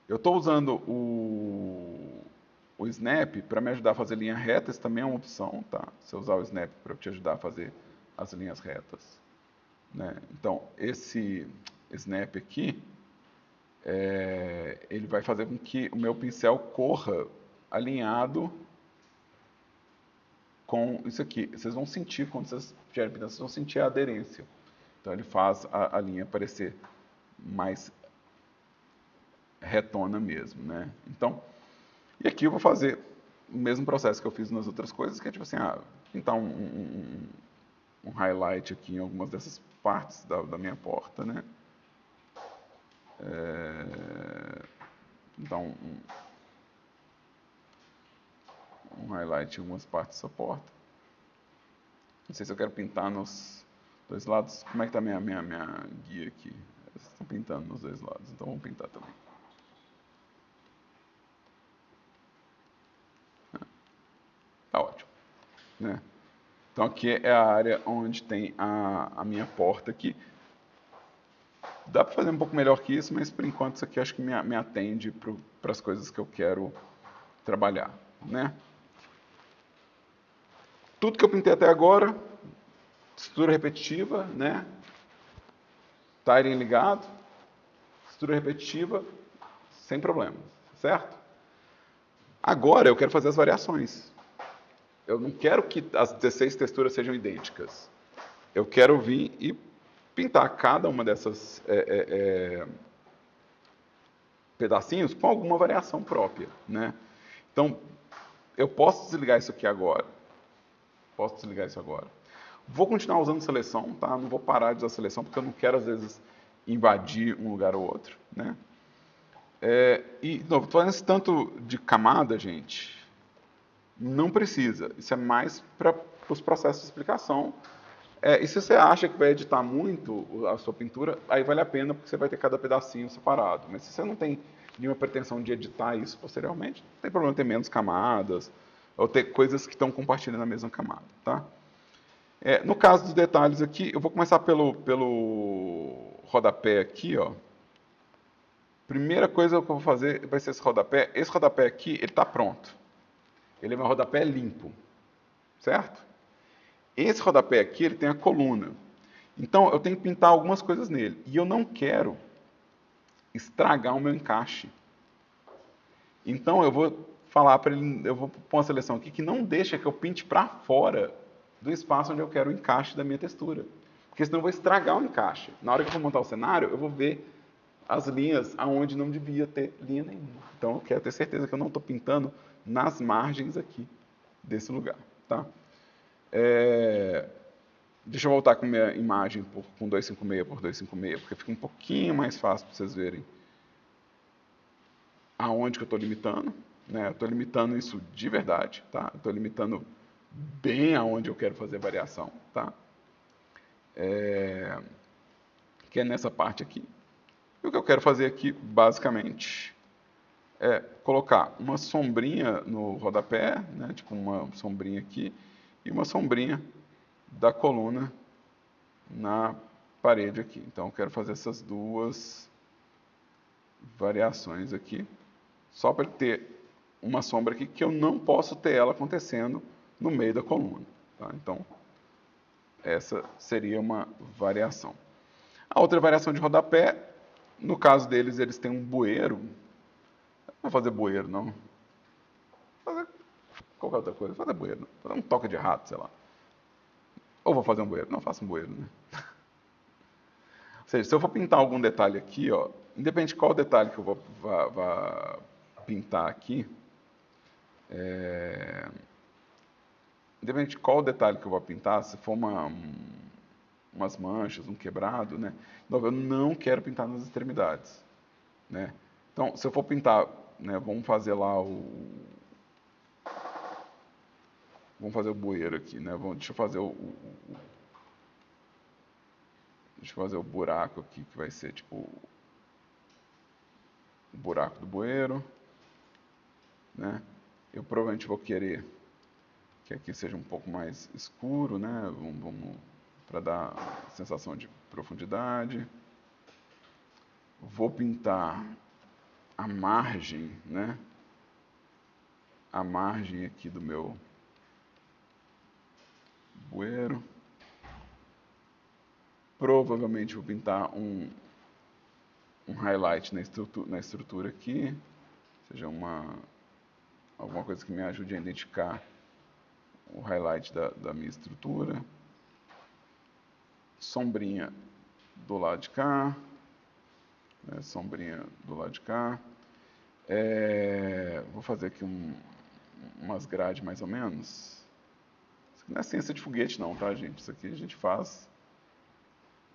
Eu estou usando o Snap para me ajudar a fazer linha reta, isso também é uma opção, tá? Você usar o Snap para te ajudar a fazer as linhas retas. Né? Então, esse Snap aqui, ele vai fazer com que o meu pincel corra alinhado com isso aqui. Vocês vão sentir, quando vocês estiverem pintando, vocês vão sentir a aderência. Então, ele faz a linha parecer mais retona mesmo, né? Então, e aqui eu vou fazer o mesmo processo que eu fiz nas outras coisas, que é tipo assim, pintar um highlight aqui em algumas dessas partes da minha porta, né? Então, um highlight em algumas partes dessa porta. Não sei se eu quero pintar nos dois lados. Como é que está a minha guia aqui? Eles estão pintando nos dois lados, então vamos pintar também. Tá ótimo. Né? Então aqui é a área onde tem a minha porta aqui. Dá para fazer um pouco melhor que isso, mas por enquanto isso aqui acho que me atende para as coisas que eu quero trabalhar. Né? Tudo que eu pintei até agora, estrutura repetitiva, né? Tiling ligado, estrutura repetitiva, sem problema, certo? Agora eu quero fazer as variações. Eu não quero que as 16 texturas sejam idênticas. Eu quero vir e pintar cada uma dessas pedacinhos com alguma variação própria, né? Então, eu posso desligar isso aqui agora. Posso desligar isso agora. Vou continuar usando seleção, tá? Não vou parar de usar seleção porque eu não quero às vezes invadir um lugar ou outro, né? E, de novo, falando esse tanto de camada, gente, não precisa. Isso é mais para os processos de explicação. E se você acha que vai editar muito a sua pintura, aí vale a pena, porque você vai ter cada pedacinho separado. Mas se você não tem nenhuma pretensão de editar isso posteriormente, não tem problema ter menos camadas, ou ter coisas que estão compartilhando a mesma camada, tá? No caso dos detalhes aqui, eu vou começar pelo rodapé aqui, ó. Primeira coisa que eu vou fazer vai ser esse rodapé. Esse rodapé aqui, ele está pronto. Ele é um rodapé limpo, certo? Esse rodapé aqui, ele tem a coluna. Então, eu tenho que pintar algumas coisas nele. E eu não quero estragar o meu encaixe. Então, eu vou falar para ele, eu vou pôr uma seleção aqui que não deixa que eu pinte para fora do espaço onde eu quero o encaixe da minha textura. Porque senão eu vou estragar o encaixe. Na hora que eu for montar o cenário, eu vou ver as linhas aonde não devia ter linha nenhuma. Então, eu quero ter certeza que eu não estou pintando nas margens aqui desse lugar, tá? Deixa eu voltar com minha imagem com 256 por 256, porque fica um pouquinho mais fácil para vocês verem aonde que eu estou limitando. Né? Eu estou limitando isso de verdade, tá? Estou limitando bem aonde eu quero fazer variação, tá? Que é nessa parte aqui. E o que eu quero fazer aqui, basicamente, é colocar uma sombrinha no rodapé, né? Tipo uma sombrinha aqui, e uma sombrinha da coluna na parede aqui. Então, eu quero fazer essas duas variações aqui, só para ter uma sombra aqui que eu não posso ter ela acontecendo no meio da coluna. Tá? Então, essa seria uma variação. A outra variação de rodapé, no caso deles, eles têm um bueiro. Não vou fazer bueiro, não. Vou fazer qualquer outra coisa. Vou fazer bueiro. Vou fazer um toque de rato, sei lá. Ou vou fazer um bueiro. Não faço um bueiro, né? Ou seja, se eu for pintar algum detalhe aqui, ó, independente de qual detalhe que eu vou pintar aqui, independente de qual detalhe que eu vou pintar, se for umas manchas, um quebrado, né? Eu não quero pintar nas extremidades, né? Então, se eu for pintar, né, vamos fazer lá vamos fazer o bueiro aqui, né? Deixa eu fazer deixa eu fazer o buraco aqui, que vai ser tipo o buraco do bueiro, né? Eu provavelmente vou querer que aqui seja um pouco mais escuro, né? Vamos para dar sensação de profundidade. Vou pintar a margem, né? A margem aqui do meu bueiro. Provavelmente vou pintar um highlight na estrutura aqui, seja alguma coisa que me ajude a identificar o highlight da minha estrutura. Sombrinha do lado de cá, né? Sombrinha do lado de cá. Vou fazer aqui umas grades mais ou menos. Isso aqui não é ciência de foguete não, tá, gente? Isso aqui a gente faz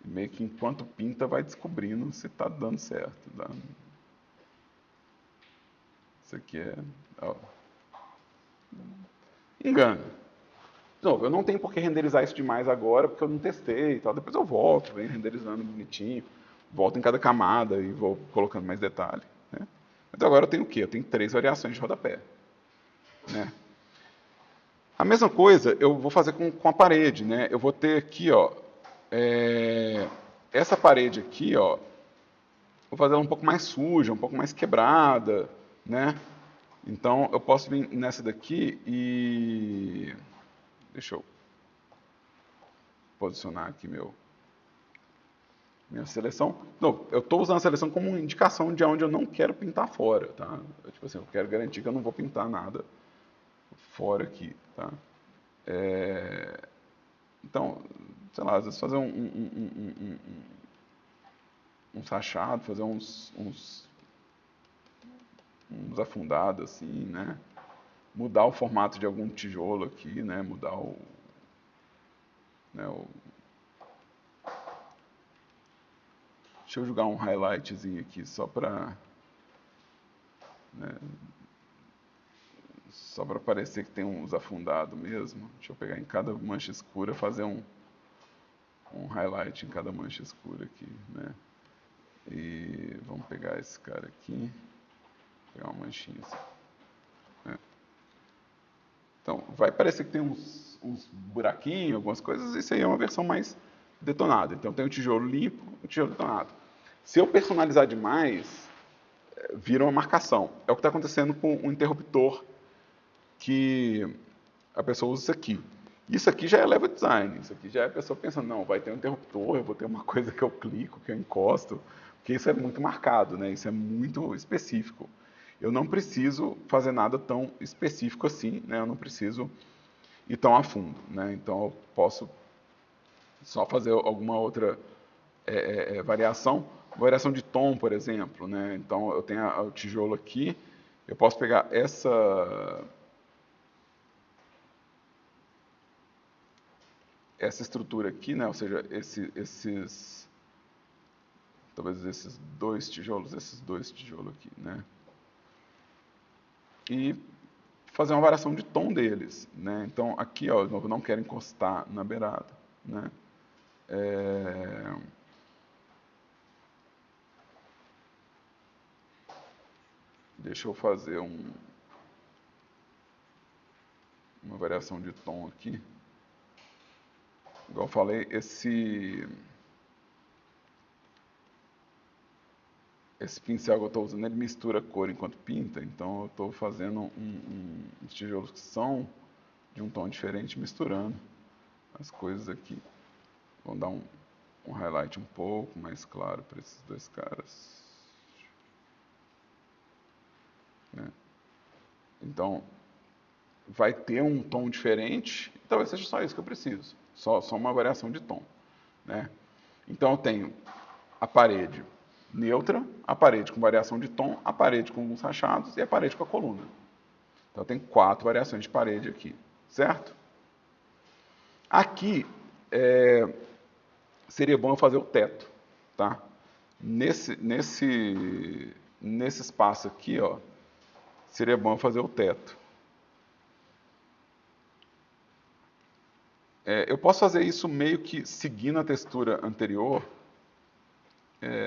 meio que enquanto pinta vai descobrindo se está dando certo. Tá? Isso aqui é... Ó. Engano. Não, eu não tenho por que renderizar isso demais agora, porque eu não testei e tal. Depois eu volto, venho renderizando bonitinho, volto em cada camada e vou colocando mais detalhe. Né? Mas agora eu tenho o quê? Eu tenho 3 variações de rodapé. Né? A mesma coisa eu vou fazer com a parede. Né? Eu vou ter aqui, ó, essa parede aqui, ó, vou fazer ela um pouco mais suja, um pouco mais quebrada, né? Então eu posso vir nessa daqui e deixa eu posicionar aqui minha seleção. Não, eu estou usando a seleção como uma indicação de onde eu não quero pintar fora, tá? Tipo assim, eu quero garantir que eu não vou pintar nada fora aqui, tá? Então, sei lá, às vezes fazer um sachado, fazer uns afundados assim, né? Mudar o formato de algum tijolo aqui, né? Mudar Deixa eu jogar um highlightzinho aqui só para né? Só para parecer que tem uns afundados mesmo. Deixa eu pegar em cada mancha escura, fazer um highlight em cada mancha escura aqui, né? E vamos pegar esse cara aqui, pegar uma manchinha assim, né? Então, vai parecer que tem uns buraquinhos, algumas coisas, isso aí é uma versão mais detonada. Então, tem o tijolo limpo, o tijolo detonado. Se eu personalizar demais, vira uma marcação. É o que está acontecendo com o interruptor que a pessoa usa isso aqui. Isso aqui já é level design, isso aqui já é a pessoa pensando, não, vai ter um interruptor, eu vou ter uma coisa que eu clico, que eu encosto, porque isso é muito marcado, né? Isso é muito específico. Eu não preciso fazer nada tão específico assim, né? Eu não preciso ir tão a fundo, né? Então eu posso só fazer alguma outra variação de tom, por exemplo, né? Então eu tenho o tijolo aqui, eu posso pegar essa estrutura aqui, né? Ou seja, talvez esses dois tijolos aqui, né? E fazer uma variação de tom deles, né? Então aqui, ó, de novo, eu não quero encostar na beirada, né? Deixa eu fazer uma variação de tom aqui. Igual eu falei, esse pincel que eu estou usando, ele mistura cor enquanto pinta, então eu estou fazendo uns tijolos que são de um tom diferente, misturando as coisas aqui. Vamos dar um highlight um pouco mais claro para esses dois caras. Né? Então, vai ter um tom diferente, e talvez seja só isso que eu preciso, só uma variação de tom. Né? Então eu tenho a parede neutra, a parede com variação de tom, a parede com alguns rachados e a parede com a coluna. Então eu tenho 4 variações de parede aqui, certo? Aqui seria bom eu fazer o teto, tá? Nesse espaço aqui, ó, seria bom eu fazer o teto. Eu posso fazer isso meio que seguindo a textura anterior,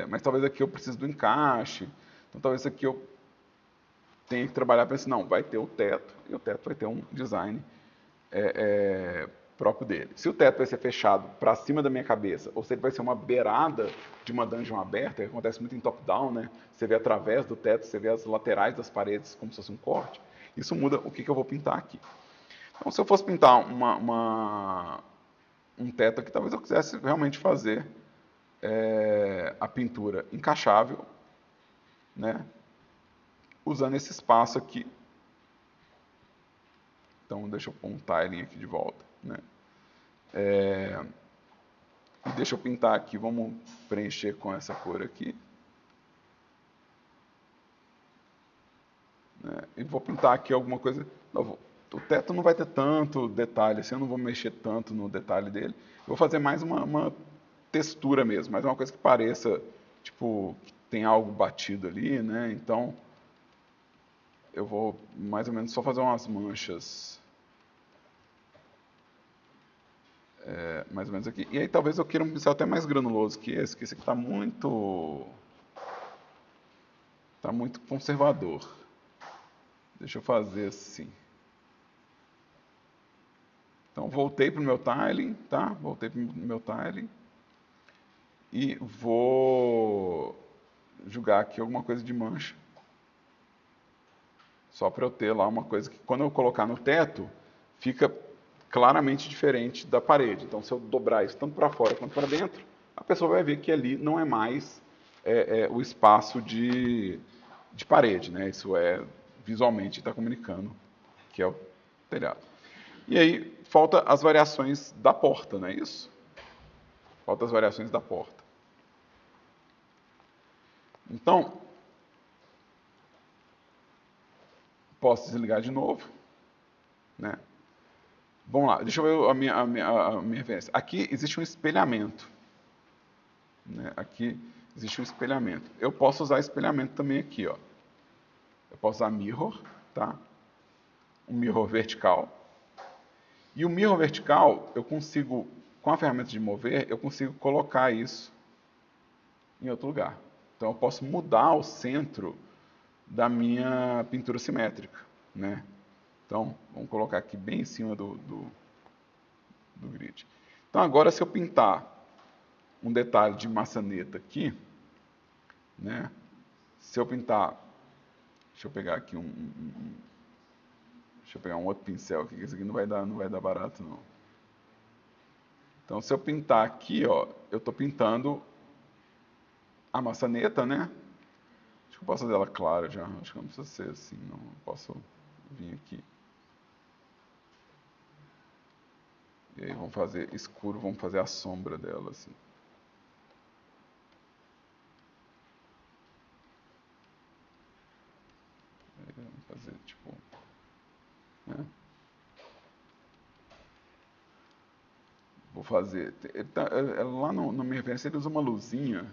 mas talvez aqui eu precise do encaixe. Então talvez aqui eu tenha que trabalhar para isso. Não, vai ter o teto, e o teto vai ter um design próprio dele. Se o teto vai ser fechado para cima da minha cabeça, ou se ele vai ser uma beirada de uma dungeon aberta, que acontece muito em top-down, né? Você vê através do teto, você vê as laterais das paredes como se fosse um corte. Isso muda o que eu vou pintar aqui. Então, se eu fosse pintar um teto aqui, talvez eu quisesse realmente fazer a pintura encaixável, né? Usando esse espaço aqui. Então, deixa eu pôr um tiling aqui de volta, né? E deixa eu pintar aqui, vamos preencher com essa cor aqui. Né? E vou pintar aqui alguma coisa. Não, o teto não vai ter tanto detalhe, assim, eu não vou mexer tanto no detalhe dele. Eu vou fazer mais uma textura mesmo, mais uma coisa que pareça, tipo, que tem algo batido ali, né? Então, eu vou mais ou menos só fazer umas manchas mais ou menos aqui. E aí talvez eu queira um pincel até mais granuloso que esse aqui está muito conservador. Deixa eu fazer assim. Então voltei para o meu tiling, tá? Voltei para o meu tiling e vou jogar aqui alguma coisa de mancha. Só para eu ter lá uma coisa que quando eu colocar no teto, fica claramente diferente da parede. Então se eu dobrar isso tanto para fora quanto para dentro, a pessoa vai ver que ali não é mais o espaço de parede, né? Isso visualmente está comunicando que é o telhado. E aí falta as variações da porta, não é isso? Falta as variações da porta. Então, posso desligar de novo, né? Vamos lá, deixa eu ver a minha referência. Aqui existe um espelhamento. Né? Aqui existe um espelhamento. Eu posso usar espelhamento também aqui, ó. Eu posso usar mirror, tá? Um mirror vertical. E o mirror vertical, eu consigo, com a ferramenta de mover, eu consigo colocar isso em outro lugar. Então eu posso mudar o centro da minha pintura simétrica, né? Então, vamos colocar aqui bem em cima do grid. Então agora se eu pintar um detalhe de maçaneta aqui, né? Se eu pintar, deixa eu pegar aqui deixa eu pegar um outro pincel aqui, que esse aqui não vai dar barato não. Então se eu pintar aqui, ó, eu estou pintando a maçaneta, né? Acho que eu posso fazer ela clara já, acho que não precisa ser assim, não. Eu posso vir aqui. E aí vamos fazer escuro, vamos fazer a sombra dela assim. Aí vamos fazer tipo, né? Vou fazer. Lá no minha referência ele usa uma luzinha.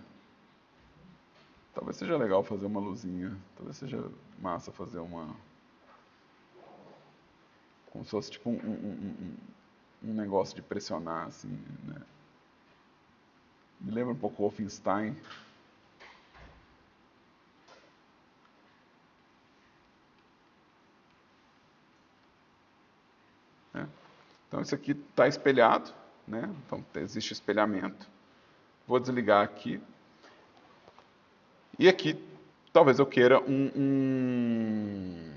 Talvez seja legal fazer uma luzinha. Talvez seja massa fazer uma. Como se fosse tipo um negócio de pressionar, assim, né? Me lembra um pouco Wolfenstein. Né? Então isso aqui está espelhado, né? Então existe espelhamento. Vou desligar aqui. E aqui talvez eu queira um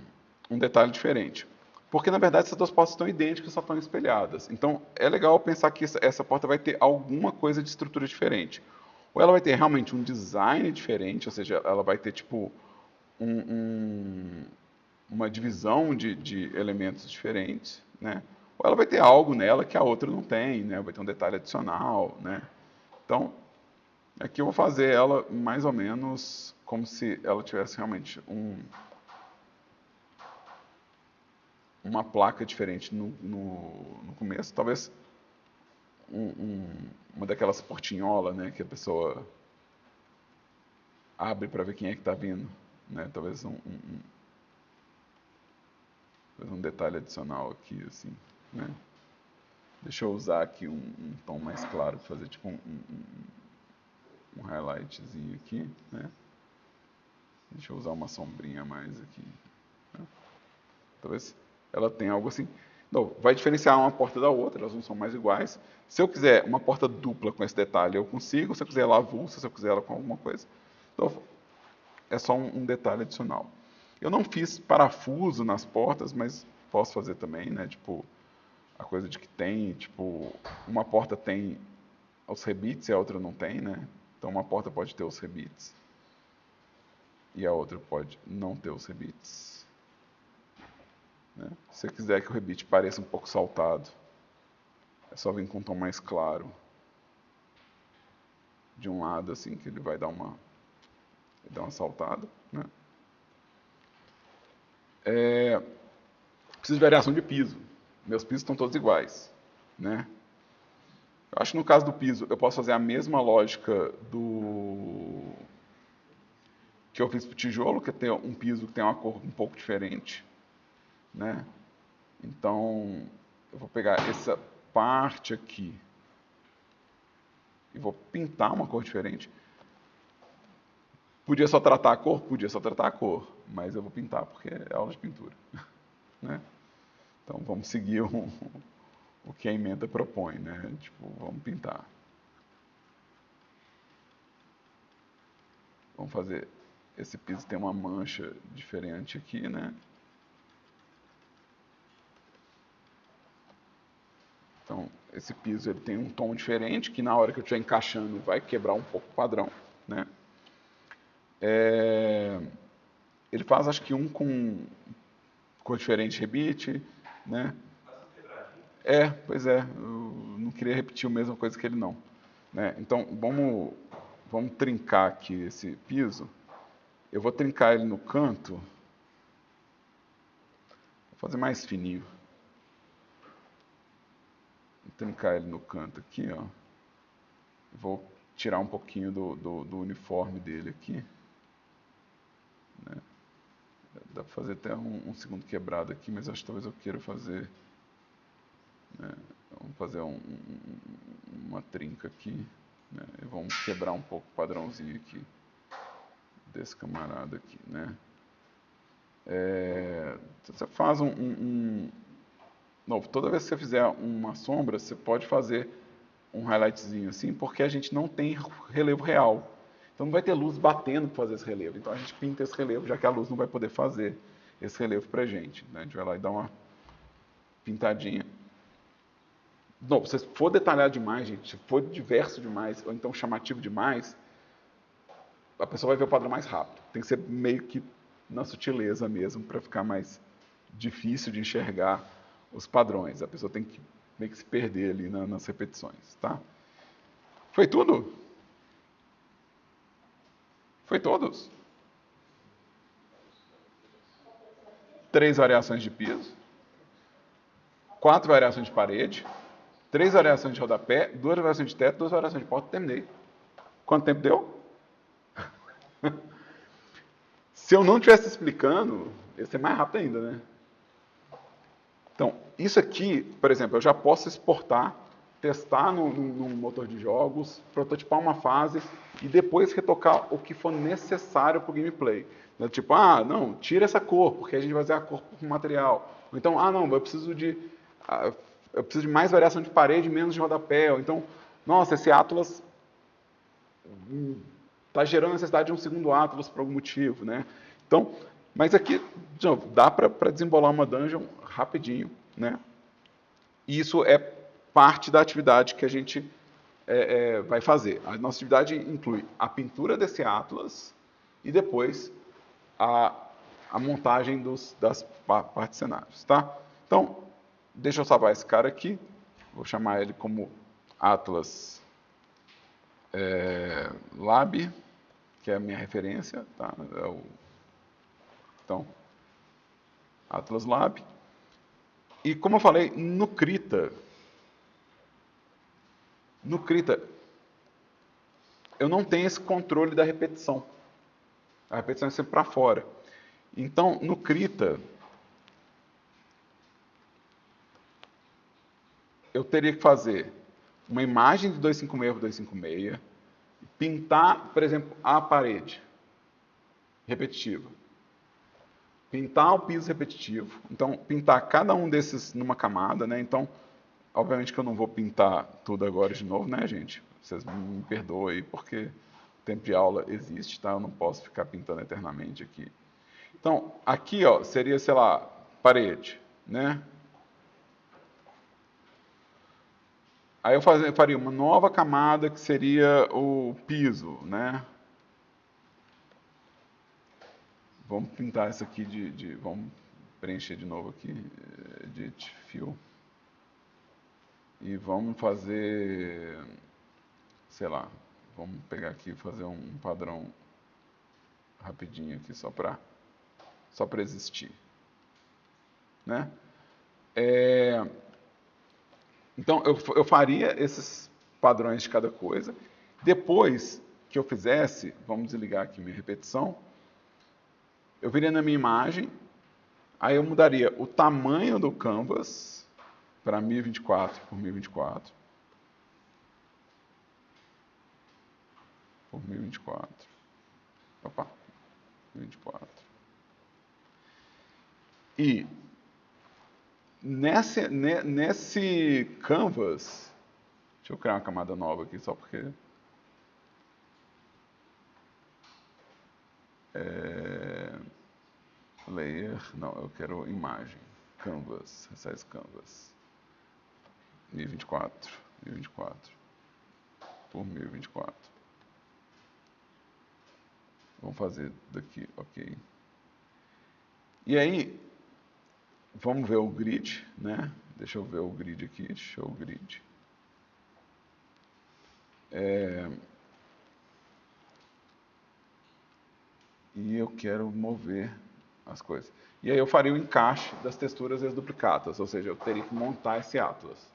detalhe diferente. Porque na verdade essas duas portas estão idênticas, só estão espelhadas. Então é legal pensar que essa porta vai ter alguma coisa de estrutura diferente. Ou ela vai ter realmente um design diferente, ou seja, ela vai ter tipo um- um- uma divisão de elementos diferentes, né? Ou ela vai ter algo nela que a outra não tem, né? Vai ter um detalhe adicional, né? Então, aqui eu vou fazer ela mais ou menos como se ela tivesse realmente uma placa diferente no começo. Talvez uma daquelas portinholas, né, que a pessoa abre para ver quem é que está vindo. Né? Talvez um detalhe adicional aqui, assim. Né? Deixa eu usar aqui um tom mais claro para fazer tipo um highlightzinho aqui. Né? Deixa eu usar uma sombrinha a mais aqui. Né? Talvez ela tenha algo assim. Não, vai diferenciar uma porta da outra, elas não são mais iguais. Se eu quiser uma porta dupla com esse detalhe, eu consigo. Se eu quiser ela avulsa, se eu quiser ela com alguma coisa. Então, é só um detalhe adicional. Eu não fiz parafuso nas portas, mas posso fazer também, né? Tipo, a coisa de que tem, tipo, uma porta tem os rebites e a outra não tem, né? Então uma porta pode ter os rebites e a outra pode não ter os rebites. Né? Se você quiser que o rebite pareça um pouco saltado, é só vir com um tom mais claro de um lado, assim, que ele vai dar uma saltada. Né? Preciso de variação de piso. Meus pisos estão todos iguais. Né? Eu acho que no caso do piso, eu posso fazer a mesma lógica do que eu fiz para o tijolo, que é ter um piso que tem uma cor um pouco diferente. Né? Então, eu vou pegar essa parte aqui e vou pintar uma cor diferente. Podia só tratar a cor? Podia só tratar a cor, mas eu vou pintar porque é aula de pintura. Né? Então, vamos seguir o que a emenda propõe, né? Tipo, vamos pintar. Vamos fazer esse piso tem uma mancha diferente aqui, né? Então, esse piso ele tem um tom diferente, que na hora que eu estiver encaixando vai quebrar um pouco o padrão, né? Ele faz, acho que um com cor diferente de rebite, né? Pois é, eu não queria repetir a mesma coisa que ele não. Né? Então, vamos trincar aqui esse piso. Eu vou trincar ele no canto. Vou fazer mais fininho. Vou trincar ele no canto aqui, ó. Vou tirar um pouquinho do uniforme dele aqui. Né? Dá para fazer até um segundo quebrado aqui, mas acho que talvez eu queira fazer... né, vamos fazer uma trinca aqui, né, e vamos quebrar um pouco o padrãozinho aqui desse camarada aqui, né. Você faz Não, toda vez que você fizer uma sombra, você pode fazer um highlightzinho assim, porque a gente não tem relevo real. Então não vai ter luz batendo para fazer esse relevo. Então a gente pinta esse relevo, já que a luz não vai poder fazer esse relevo pra gente, né? A gente vai lá e dá uma pintadinha. Não, se for detalhado demais, gente, se for diverso demais, ou então chamativo demais, a pessoa vai ver o padrão mais rápido. Tem que ser meio que na sutileza mesmo, para ficar mais difícil de enxergar os padrões. A pessoa tem que meio que se perder ali nas repetições, tá? Foi tudo? Foi todos? 3 variações de piso, 4 variações de parede, 3 variações de rodapé, 2 variações de teto, 2 variações de porta, terminei. Quanto tempo deu? Se eu não estivesse explicando, ia ser mais rápido ainda, né? Então, isso aqui, por exemplo, eu já posso exportar, testar num motor de jogos, prototipar uma fase e depois retocar o que for necessário para o gameplay. Tipo, não, tira essa cor, porque a gente vai usar a cor por material. Ou então, não, eu preciso de mais variação de parede, menos de rodapé. Ou então, nossa, esse Atlas está gerando a necessidade de um segundo Atlas por algum motivo, né? Então, mas aqui de novo, dá para desembolar uma dungeon rapidinho, né? E isso é parte da atividade que a gente vai fazer. A nossa atividade inclui a pintura desse Atlas e depois a montagem das partes cenários, tá? Então, deixa eu salvar esse cara aqui. Vou chamar ele como Atlas Lab, que é a minha referência, tá? Então, Atlas Lab. E como eu falei, no Krita, eu não tenho esse controle da repetição. A repetição é sempre para fora. Então, no Krita, eu teria que fazer uma imagem de 256 por 256, pintar, por exemplo, a parede repetitiva, pintar o piso repetitivo, então pintar cada um desses numa camada, né? Então, obviamente que eu não vou pintar tudo agora de novo, né, gente? Vocês me perdoem aí, porque o tempo de aula existe, tá? Eu não posso ficar pintando eternamente aqui. Então, aqui, ó, seria, sei lá, parede, né? Aí eu faria uma nova camada que seria o piso, né? Vamos pintar isso aqui vamos preencher de novo aqui, edit fill. E vamos fazer, sei lá, vamos pegar aqui e fazer um padrão rapidinho aqui só para existir, né? Então eu faria esses padrões de cada coisa. Depois que eu fizesse, vamos desligar aqui minha repetição, eu viria na minha imagem, aí eu mudaria o tamanho do canvas para 1024 por 1024 por 1024. Opa, 1024. E nesse canvas, deixa eu criar uma camada nova aqui só porque layer, não, eu quero imagem, canvas, resize canvas, 1024 por 1024. Vamos fazer daqui, ok. E aí, vamos ver o grid, né? Deixa eu ver o grid aqui, show grid. E eu quero mover as coisas. E aí eu faria o encaixe das texturas e as duplicatas, ou seja, eu teria que montar esse atlas.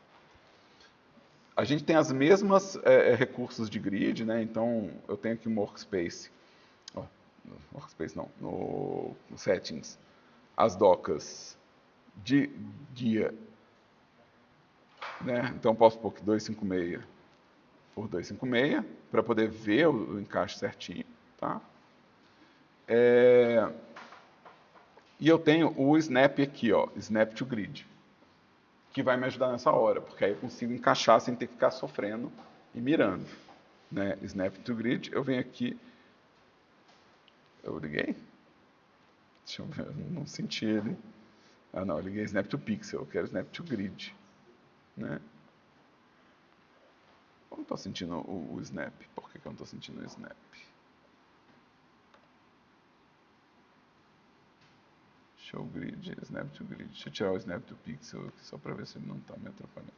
A gente tem as mesmas recursos de grid, né? Então eu tenho aqui um workspace. Ó, no Workspace não, no Settings, as docas de guia, né? Então eu posso pôr aqui 256 por 256 para poder ver o encaixe certinho, tá? E eu tenho o Snap aqui, ó, Snap to Grid, que vai me ajudar nessa hora, porque aí eu consigo encaixar sem ter que ficar sofrendo e mirando, né? Snap to Grid, eu venho aqui, eu liguei? Deixa eu ver, eu não senti ele. Ah não, eu liguei Snap to Pixel, eu quero Snap to Grid, né? Eu não estou sentindo o Snap, por que eu não estou sentindo o Snap? Show Grid, Snap to Grid. Deixa eu tirar o Snap to Pixel aqui só para ver se ele não está me atrapalhando.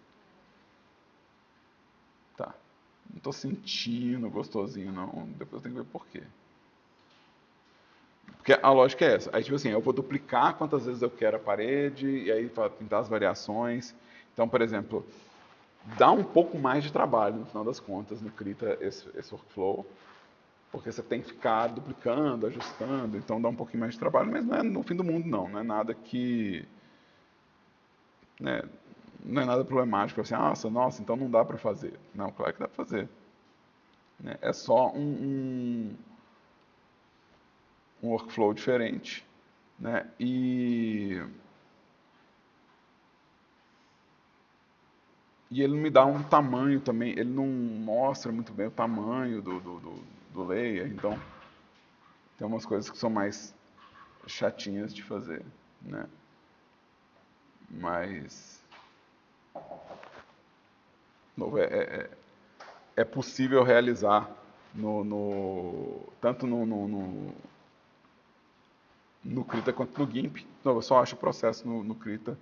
Tá. Não estou sentindo gostosinho, não. Depois eu tenho que ver por quê. Porque a lógica é essa. Aí, tipo assim, eu vou duplicar quantas vezes eu quero a parede, e aí pintar as variações. Então, por exemplo, dá um pouco mais de trabalho, no final das contas, no Krita, esse workflow. Porque você tem que ficar duplicando, ajustando, então dá um pouquinho mais de trabalho, mas não é no fim do mundo, não. Não é nada que... Né, não é nada problemático, assim, nossa, então não dá para fazer. Não, claro que dá para fazer. Né? É só um workflow diferente, né? E ele me dá um tamanho também, ele não mostra muito bem o tamanho do layer, então tem umas coisas que são mais chatinhas de fazer, né? Mas novo, é possível realizar tanto no Krita quanto no GIMP. Não, eu só acho o processo no Krita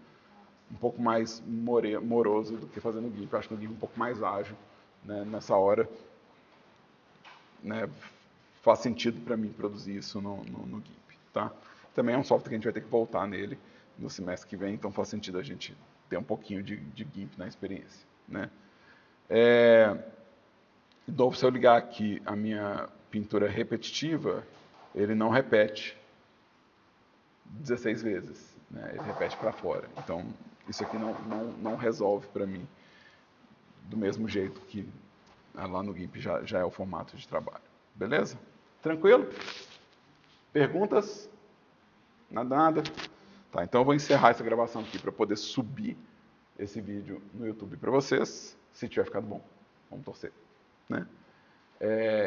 um pouco mais moroso do que fazer no GIMP. Eu acho que no GIMP é um pouco mais ágil, né? Nessa hora, né? Faz sentido para mim produzir isso no GIMP, tá? Também é um software que a gente vai ter que voltar nele no semestre que vem, então faz sentido a gente ter um pouquinho de GIMP na experiência, né? Então, se eu ligar aqui a minha pintura repetitiva, ele não repete 16 vezes, né? Ele repete para fora. Então, isso aqui não resolve para mim do mesmo jeito que lá no GIMP já é o formato de trabalho. Beleza? Tranquilo? Perguntas? Nada, nada? Tá, então eu vou encerrar essa gravação aqui para poder subir esse vídeo no YouTube para vocês, se tiver ficado bom. Vamos torcer, né?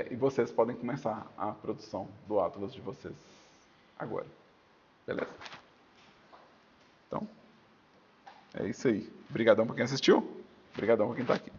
E vocês podem começar a produção do Atlas de vocês agora. Beleza? Então, é isso aí. Obrigadão para quem assistiu. Obrigadão para quem está aqui.